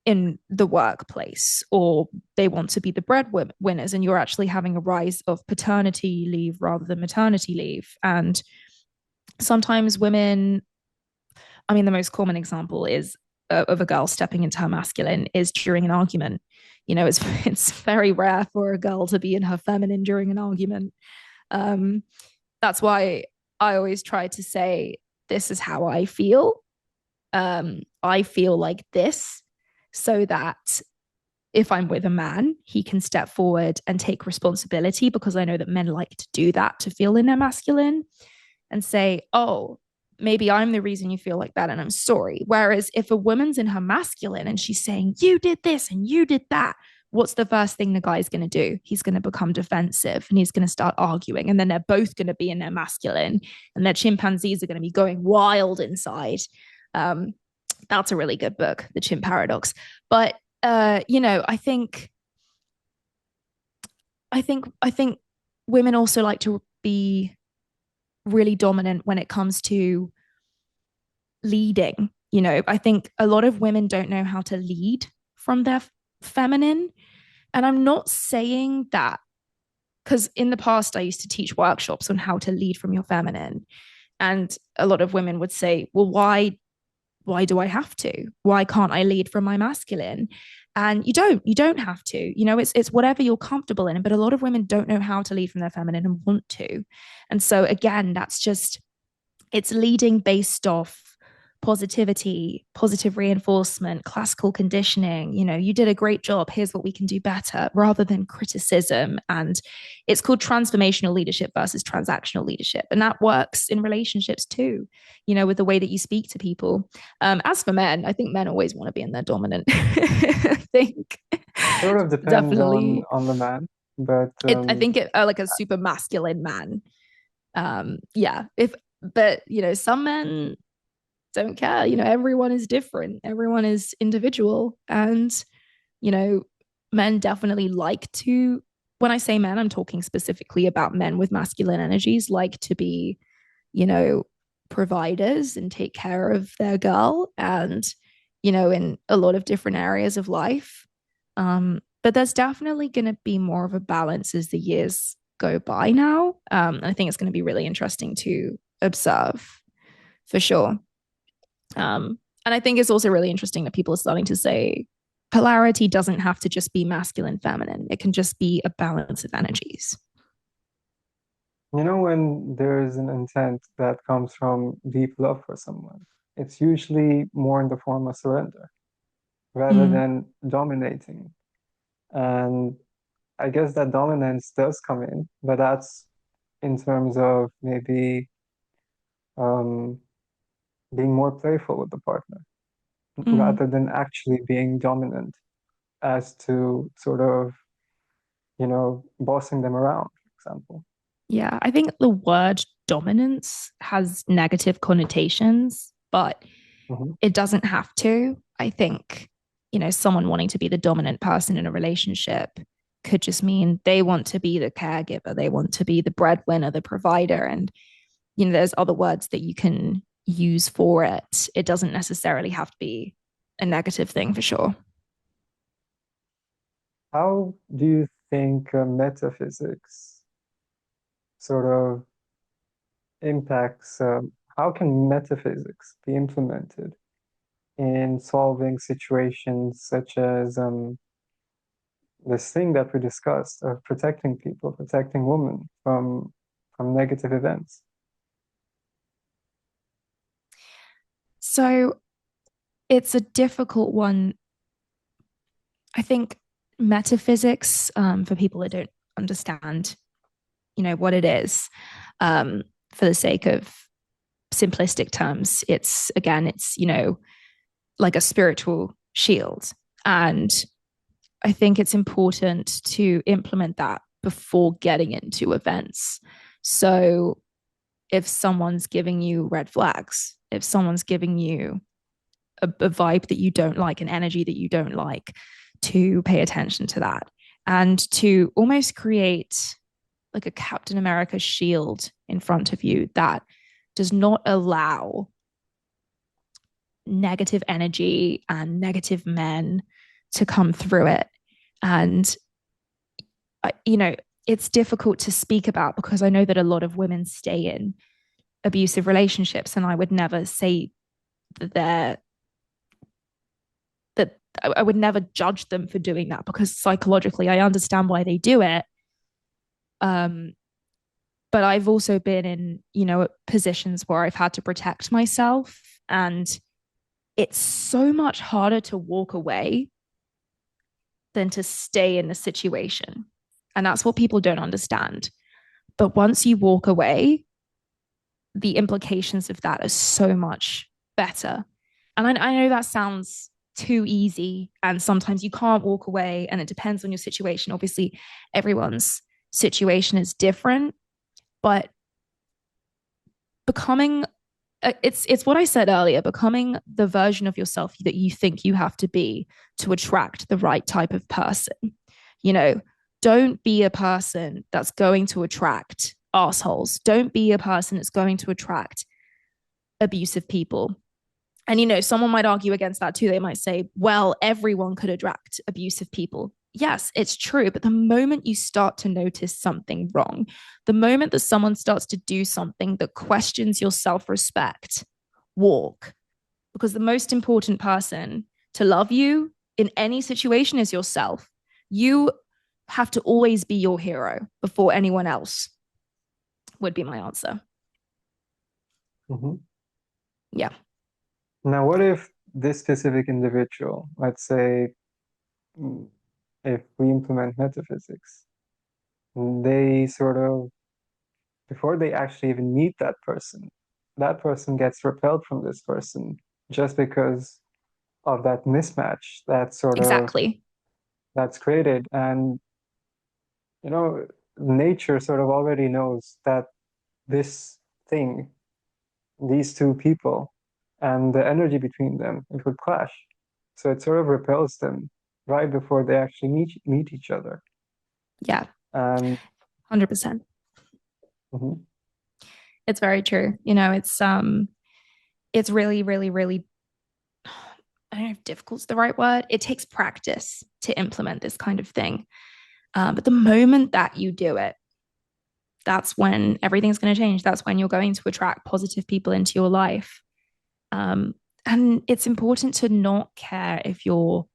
in the workplace, or they want to be the breadwinners, and you're actually having a rise of paternity leave rather than maternity leave. And sometimes women, I mean, the most common example is of a girl stepping into her masculine is during an argument. It's very rare for a girl to be in her feminine during an argument. Um, that's why I always try to say, "This is how I feel. I feel like this," so that if I'm with a man, he can step forward and take responsibility, because I know that men like to do that to feel in their masculine, and say, oh, maybe I'm the reason you feel like that and I'm sorry. Whereas if a woman's in her masculine and she's saying, you did this and you did that, what's the first thing the guy's going to do? He's going to become defensive and he's going to start arguing. And then they're both going to be in their masculine, and their chimpanzees are going to be going wild inside. Um, that's a really good book, The Chimp Paradox. But I think women also like to be really dominant when it comes to leading. I think a lot of women don't know how to lead from their feminine. And I'm not saying that, because in the past, I used to teach workshops on how to lead from your feminine. And a lot of women would say, well, why do I have to? Why can't I lead from my masculine? And you don't have to. It's whatever you're comfortable in. But a lot of women don't know how to lead from their feminine and want to. And so again, it's leading based off positivity, positive reinforcement, classical conditioning. You did a great job. Here's what we can do better, rather than criticism. And it's called transformational leadership versus transactional leadership. And that works in relationships too, with the way that you speak to people. As for men, I think men always want to be in their dominant. I think Sort of depends definitely on the man, but I think like a super masculine man. Yeah, if but some men don't care. Everyone is different, everyone is individual, and you know men definitely like to, when I say men, I'm talking specifically about men with masculine energies, like to be you know providers and take care of their girl, and in a lot of different areas of life. But there's definitely going to be more of a balance as the years go by now. I think it's going to be really interesting to observe for sure. And I think it's also really interesting that people are starting to say polarity doesn't have to just be masculine, feminine. It can just be a balance of energies. You know, when there's an intent that comes from deep love for someone, it's usually more in the form of surrender rather Mm, than dominating. And I guess that dominance does come in, but that's in terms of maybe um, being more playful with the partner mm. rather than actually being dominant as to sort of, bossing them around, for example. Yeah, I think the word dominance has negative connotations, but Hmm. it doesn't have to. I think, someone wanting to be the dominant person in a relationship could just mean they want to be the caregiver, they want to be the breadwinner, the provider. And, there's other words that you can use for it. It doesn't necessarily have to be a negative thing for sure. How do you think metaphysics sort of impacts, how can metaphysics be implemented in solving situations such as this thing that we discussed of protecting people, protecting women from negative events? So it's a difficult one. I think metaphysics, for people that don't understand, what it is, um, for the sake of simplistic terms, it's like a spiritual shield. And I think it's important to implement that before getting into events. So if someone's giving you red flags, if someone's giving you a vibe that you don't like, an energy that you don't like, to pay attention to that and to almost create like a Captain America shield in front of you that does not allow negative energy and negative men to come through it. And, it's difficult to speak about because I know that a lot of women stay in abusive relationships, and I would never say that they're that I would never judge them for doing that because psychologically I understand why they do it. Um, but I've also been in, positions where I've had to protect myself, and it's so much harder to walk away than to stay in the situation. And that's what people don't understand. But once you walk away, the implications of that are so much better. And I know that sounds too easy, and sometimes you can't walk away, and it depends on your situation. Obviously, everyone's situation is different, but becoming it's what I said earlier, becoming the version of yourself that you think you have to be to attract the right type of person. You know, don't be a person that's going to attract assholes. Don't be a person that's going to attract abusive people. And, someone might argue against that too. They might say, well, everyone could attract abusive people. Yes, it's true. But the moment you start to notice something wrong, the moment that someone starts to do something that questions your self respect, walk. Because the most important person to love you in any situation is yourself. You have to always be your hero before anyone else, would be my answer. Hmm. Yeah. Now, what if this specific individual, let's say, mm, if we implement metaphysics, they sort of, before they actually even meet that person gets repelled from this person just because of that mismatch Exactly. that's created. And, you know, nature sort of already knows that this thing, these two people, and the energy between them, it would clash. So it sort of repels them right before they actually meet each other. Yeah, And 100%. mhm. It's very true. It's really, really, really, I don't know if difficult's the right word. It takes practice to implement this kind of thing. But the moment that you do it, that's when everything's going to change. That's when you're going to attract positive people into your life. Um, and it's important to not care if you're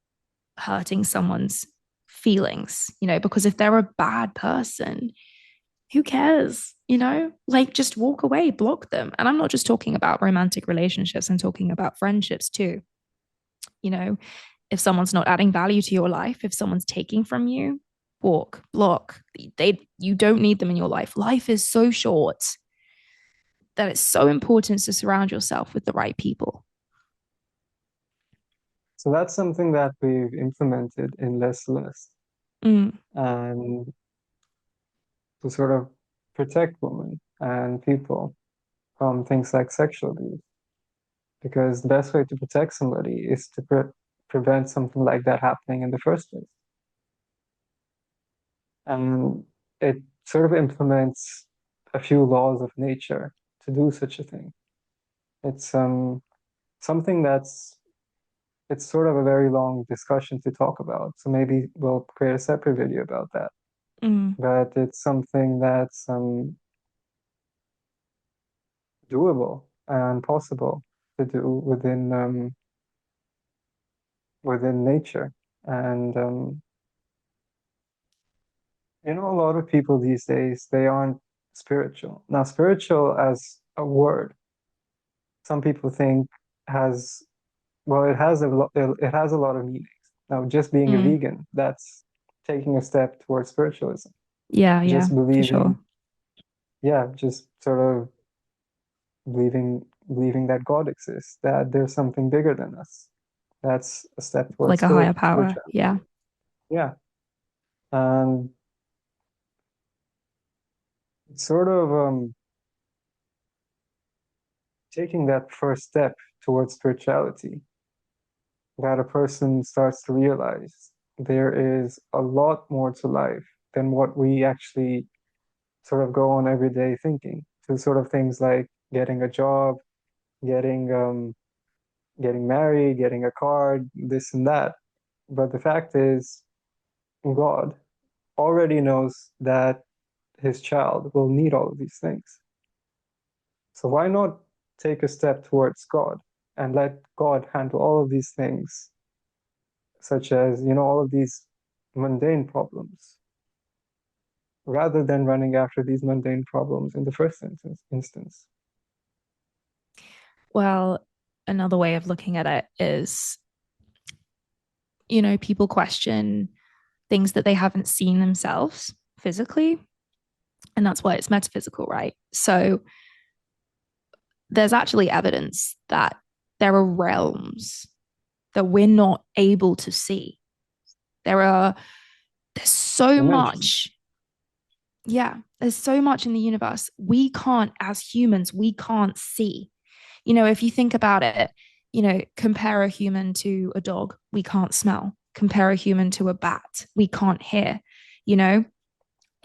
hurting someone's feelings, because if they're a bad person, who cares? Like just walk away, block them. And I'm not just talking about romantic relationships, I'm talking about friendships too. You know, if someone's not adding value to your life, if someone's taking from you, walk, block. You don't need them in your life. Life is so short that it's so important to surround yourself with the right people. So that's something that we've implemented in Less List, Mm, and to sort of protect women and people from things like sexual abuse. Because the best way to protect somebody is to prevent something like that happening in the first place. And it sort of implements a few laws of nature to do such a thing. It's something it's sort of a very long discussion to talk about. So maybe we'll create a separate video about that. mm. But it's something that's doable and possible to do within nature. And a lot of people these days, they aren't spiritual. Now, spiritual as a word, some people think has, well, it has a lot of meanings. Now, just being a Mm. vegan, that's taking a step towards spiritualism. Yeah, yeah, Just for sure. believing, yeah, just sort of believing that God exists, that there's something bigger than us. That's a step towards Like a higher power. Yeah. spirituality. Yeah. And it's sort of taking that first step towards spirituality that a person starts to realize there is a lot more to life than what we actually sort of go on every day thinking. To sort of things like getting a job, getting getting married, getting a car, this and that. But the fact is, God already knows that his child will need all of these things. So why not take a step towards God and let God handle all of these things, such as, all of these mundane problems, rather than running after these mundane problems in the first instance. Well, another way of looking at it is, people question things that they haven't seen themselves physically. And that's why it's metaphysical, right? So there's actually evidence that there are realms that we're not able to see. There's so Dimensions. much. Yeah, there's so much in the universe. We can't, as humans, we can't see. If you think about it, compare a human to a dog, we can't smell. Compare a human to a bat, we can't hear. You know,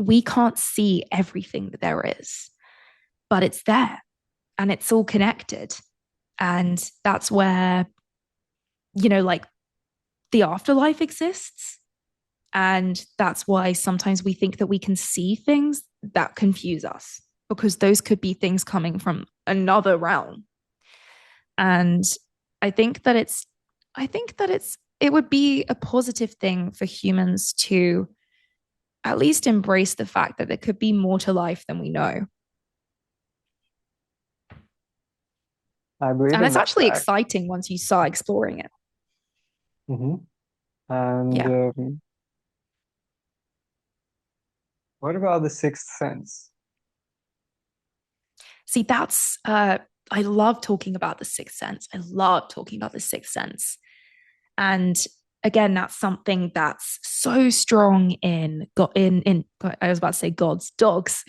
we can't see everything that there is, but it's there and it's all connected. And that's where, like the afterlife exists. And that's why sometimes we think that we can see things that confuse us because those could be things coming from another realm. And I think that it's, it would be a positive thing for humans to at least embrace the fact that there could be more to life than we know. I believe And in it's that actually fact. exciting once you start exploring it. Hmm. And Yeah. what about the sixth sense? See, I love talking about the sixth sense. I love talking about the sixth sense. And again, that's something that's so strong in I was about to say God's dogs.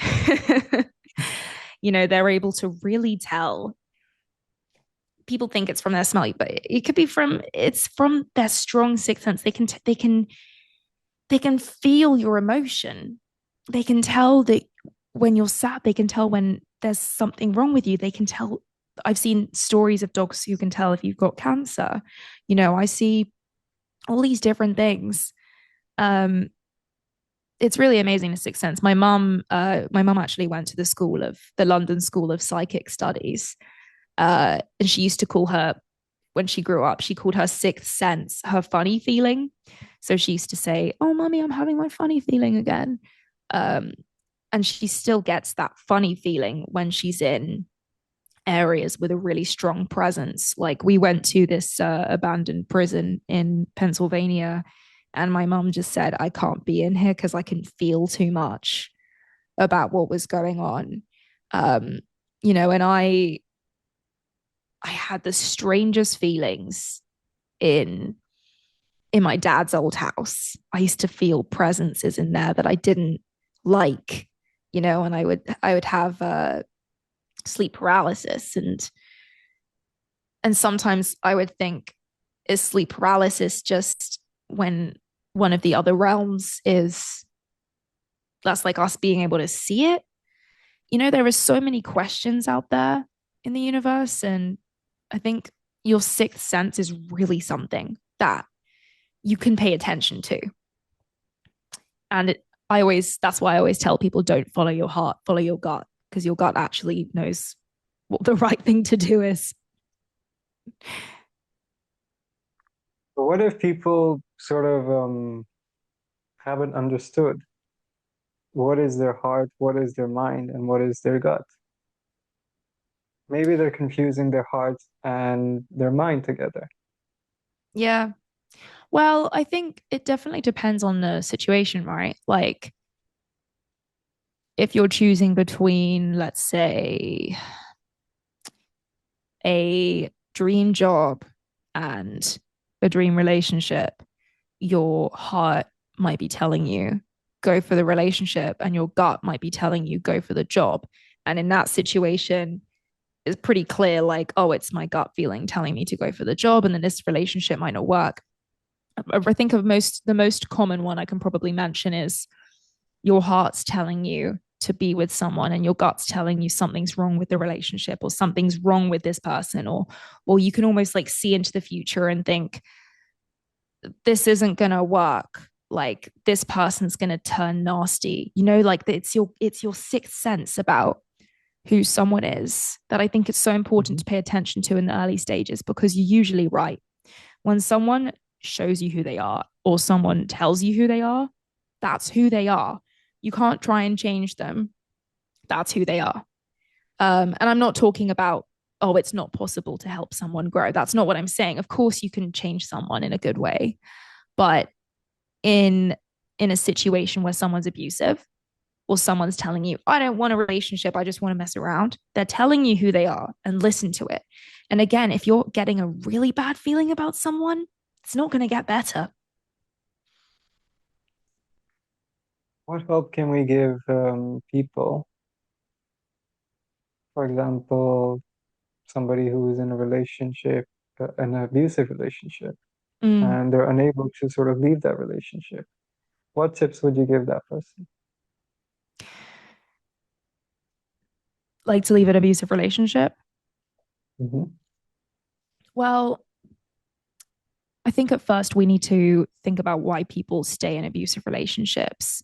They're able to really tell. People think it's from their smell, but it could be from their strong sixth sense. They can feel your emotion. They can tell that when you're sad. They can tell when there's something wrong with you. They can tell. I've seen stories of dogs who can tell if you've got cancer. I see all these different things. Um, it's really amazing, the sixth sense. My mum actually went to the London School of Psychic Studies, and she used to call her, when she grew up, she called her sixth sense her funny feeling. So she used to say, "Oh, mommy, I'm having my funny feeling again." Um, and she still gets that funny feeling when she's in areas with a really strong presence. Like we went to this abandoned prison in Pennsylvania, and my mom just said, "I can't be in here because I can feel too much about what was going on." Um, and I had the strangest feelings in in my dad's old house. I used to feel presences in there that I didn't like, and I would have sleep paralysis, and sometimes I would think, is sleep paralysis just when one of the other realms is, that's like us being able to see it? There are so many questions out there in the universe, and I think your sixth sense is really something that you can pay attention to. And that's why I always tell people, don't follow your heart, follow your gut, because your gut actually knows what the right thing to do is. But what if people sort of haven't understood what is their heart, what is their mind, and what is their gut? Maybe they're confusing their heart and their mind together. Yeah. Well, I think it definitely depends on the situation, right? Like if you're choosing between, let's say, a dream job and a dream relationship, your heart might be telling you go for the relationship, and your gut might be telling you go for the job. And in that situation, it's pretty clear, like, oh, it's my gut feeling telling me to go for the job, and then this relationship might not work. I think the most common one I can probably mention is your heart's telling you to be with someone and your gut's telling you something's wrong with the relationship, or something's wrong with this person, or you can almost like see into the future and think, this isn't going to work, like this person's going to turn nasty, like it's your sixth sense about who someone is, that I think it's so important Mhm. to pay attention to in the early stages, because you're usually right. When someone shows you who they are, or someone tells you who they are, that's who they are. You can't try and change them. That's who they are. And I'm not talking about, oh, it's not possible to help someone grow. That's not what I'm saying. Of course, you can change someone in a good way, but in in a situation where someone's abusive, or someone's telling you, I don't want a relationship, I just want to mess around, they're telling you who they are, and listen to it. And again, if you're getting a really bad feeling about someone, it's not going to get better. What help can we give people? For example, somebody who is in a relationship, an abusive relationship, Mm. and they're unable to sort of leave that relationship. What tips would you give that person? Like to leave an abusive relationship? Hmm. Well, I think at first we need to think about why people stay in abusive relationships.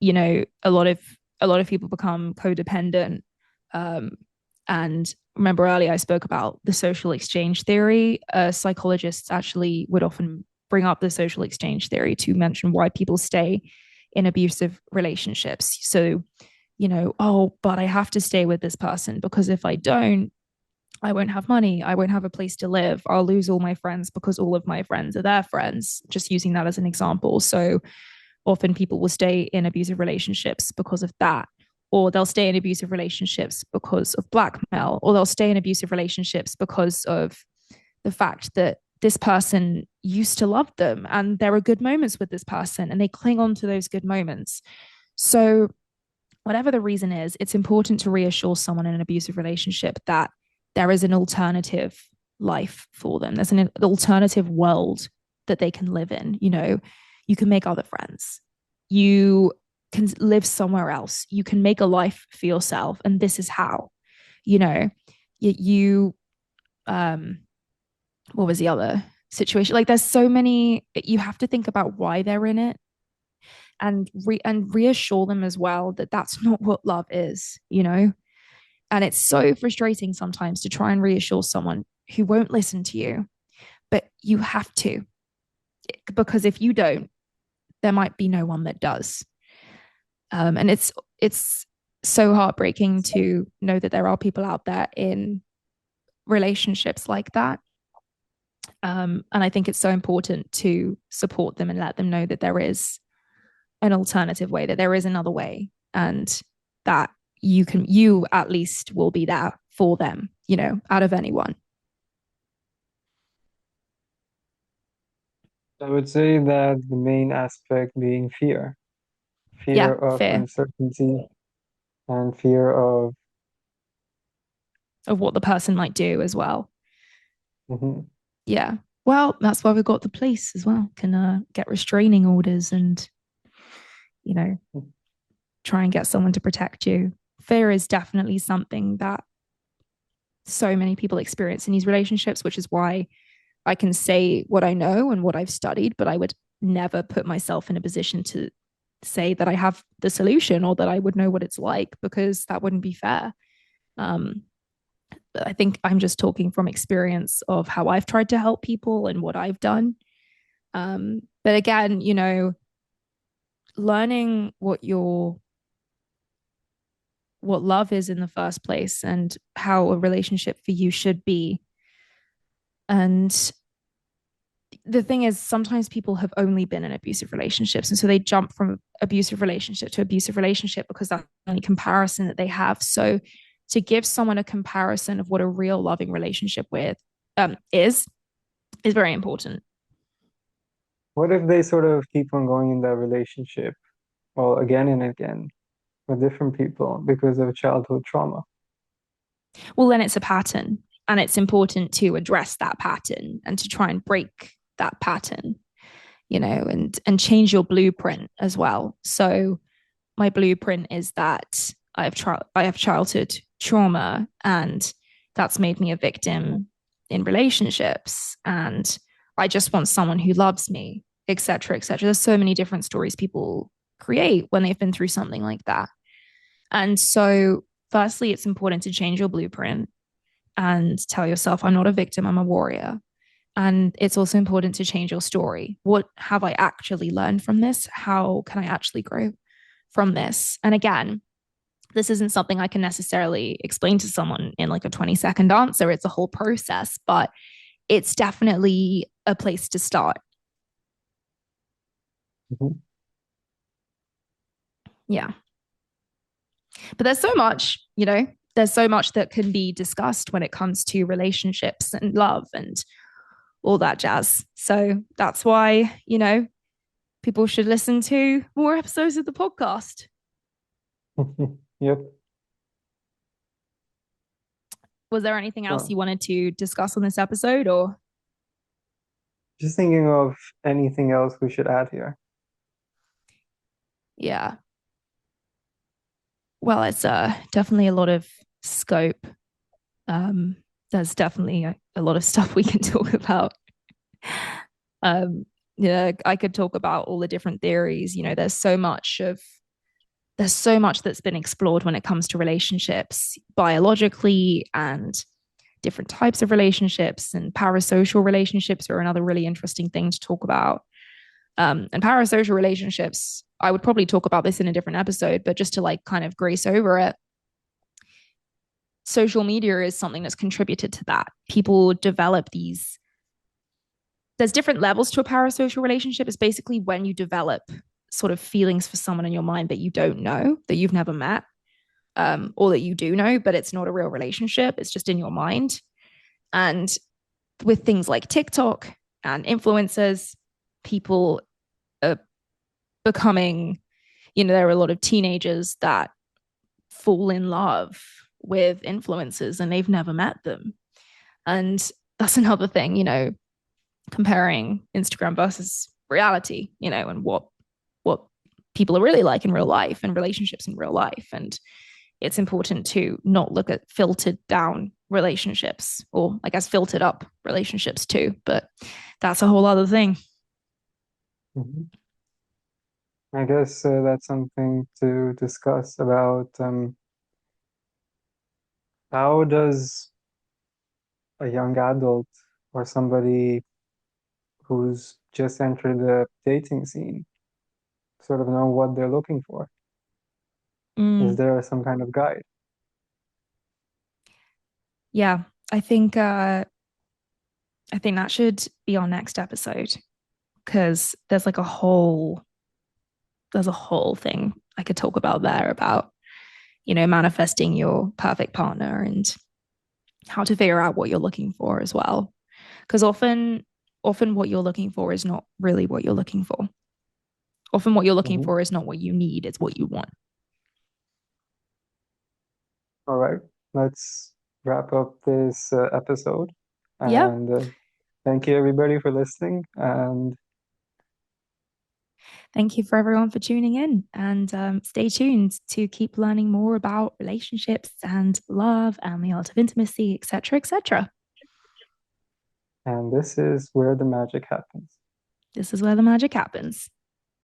A lot of people become codependent. Um, and remember earlier I spoke about the social exchange theory. Psychologists actually would often bring up the social exchange theory to mention why people stay in abusive relationships. So, oh, but I have to stay with this person because if I don't, I won't have money. I won't have a place to live. I'll lose all my friends because all of my friends are their friends. Just using that as an example. So often people will stay in abusive relationships because of that. Or they'll stay in abusive relationships because of blackmail, or they'll stay in abusive relationships because of the fact that this person used to love them and there are good moments with this person and they cling on to those good moments. So whatever the reason is, it's important to reassure someone in an abusive relationship that there is an alternative life for them. There's an alternative world that they can live in. You know, you can make other friends. You can live somewhere else. You can make a life for yourself. And this is how, you know, you what was the other situation? Like there's so many, you have to think about why they're in it and reassure them as well that that's not what love is, you know? And it's so frustrating sometimes to try and reassure someone who won't listen to you, but you have to, because if you don't, there might be no one that does. And it's so heartbreaking to know that there are people out there in relationships like that. And I think it's so important to support them and let them know that there is an alternative way, that there is another way, and that you at least will be there for them, you know, out of anyone. I would say that the main aspect being fear, Yeah, fear of fear uncertainty and fear of, of what the person might do as well. mhm. Yeah. Well, that's why we've got the police as well. Can get restraining orders and, you know, try and get someone to protect you. Fear is definitely something that so many people experience in these relationships, which is why I can say what I know and what I've studied, but I would never put myself in a position to say that I have the solution or that I would know what it's like, because that wouldn't be fair. Um, I think I'm just talking from experience of how I've tried to help people and what I've done. But again, you know, learning what love is in the first place and how a relationship for you should be. And the thing is, sometimes people have only been in abusive relationships. And so they jump from abusive relationship to abusive relationship because that's the only comparison that they have. So to give someone a comparison of what a real loving relationship with is very important. What if they sort of keep on going in that relationship, well, again and again with different people because of childhood trauma? Well, then it's a pattern. And it's important to address that pattern and to try and break that pattern, you know, and change your blueprint as well. So my blueprint is that I have childhood trauma, and that's made me a victim in relationships, and I just want someone who loves me, etc., etc. There's so many different stories people create when they've been through something like that. And so firstly, it's important to change your blueprint and tell yourself, I'm not a victim, I'm a warrior. And it's also important to change your story. What have I actually learned from this? How can I actually grow from this? And again, this isn't something I can necessarily explain to someone in like a 20-second answer. It's a whole process, but it's definitely a place to start. Mhm. Yeah. But there's so much, you know, there's so much that can be discussed when it comes to relationships and love and all that jazz. So that's why, you know, people should listen to more episodes of the podcast. Yep. Was there anything else Well, you wanted to discuss on this episode or? just thinking of anything else we should add here. Yeah. Well, it's definitely a lot of scope. Um, there's definitely a lot of stuff we can talk about. Um, yeah, I could talk about all the different theories. You know, there's so much that's been explored when it comes to relationships biologically and different types of relationships, and parasocial relationships are another really interesting thing to talk about. And parasocial relationships, I would probably talk about this in a different episode, but just to like kind of grace over it, social media is something that's contributed to that. People develop these, there's different levels to a parasocial relationship. It's basically when you develop sort of feelings for someone in your mind that you don't know, that you've never met, or that you do know, but it's not a real relationship. It's just in your mind. And with things like TikTok and influencers, people are becoming, you know, there are a lot of teenagers that fall in love with influencers and they've never met them. And that's another thing, comparing Instagram versus reality, and what people are really like in real life and relationships in real life. And it's important to not look at filtered down relationships, or I guess filtered up relationships too. But that's a whole other thing. Mhm. I guess that's something to discuss about how does a young adult or somebody who's just entered the dating scene sort of know what they're looking for? Is Mm, there some kind of guide? yeah, I think that should be our next episode because there's a whole thing I could talk about there about manifesting your perfect partner and how to figure out what you're looking for as well. Because often what you're looking for is not really what you're looking for. Often what you're looking Mhm. for is not what you need, it's what you want. All right, let's wrap up this episode. Yeah. And thank you, everybody, for listening. And Thank you for everyone for tuning in, and stay tuned to keep learning more about relationships and love and the art of intimacy, etc., etc. and this is where the magic happens. This is where the magic happens.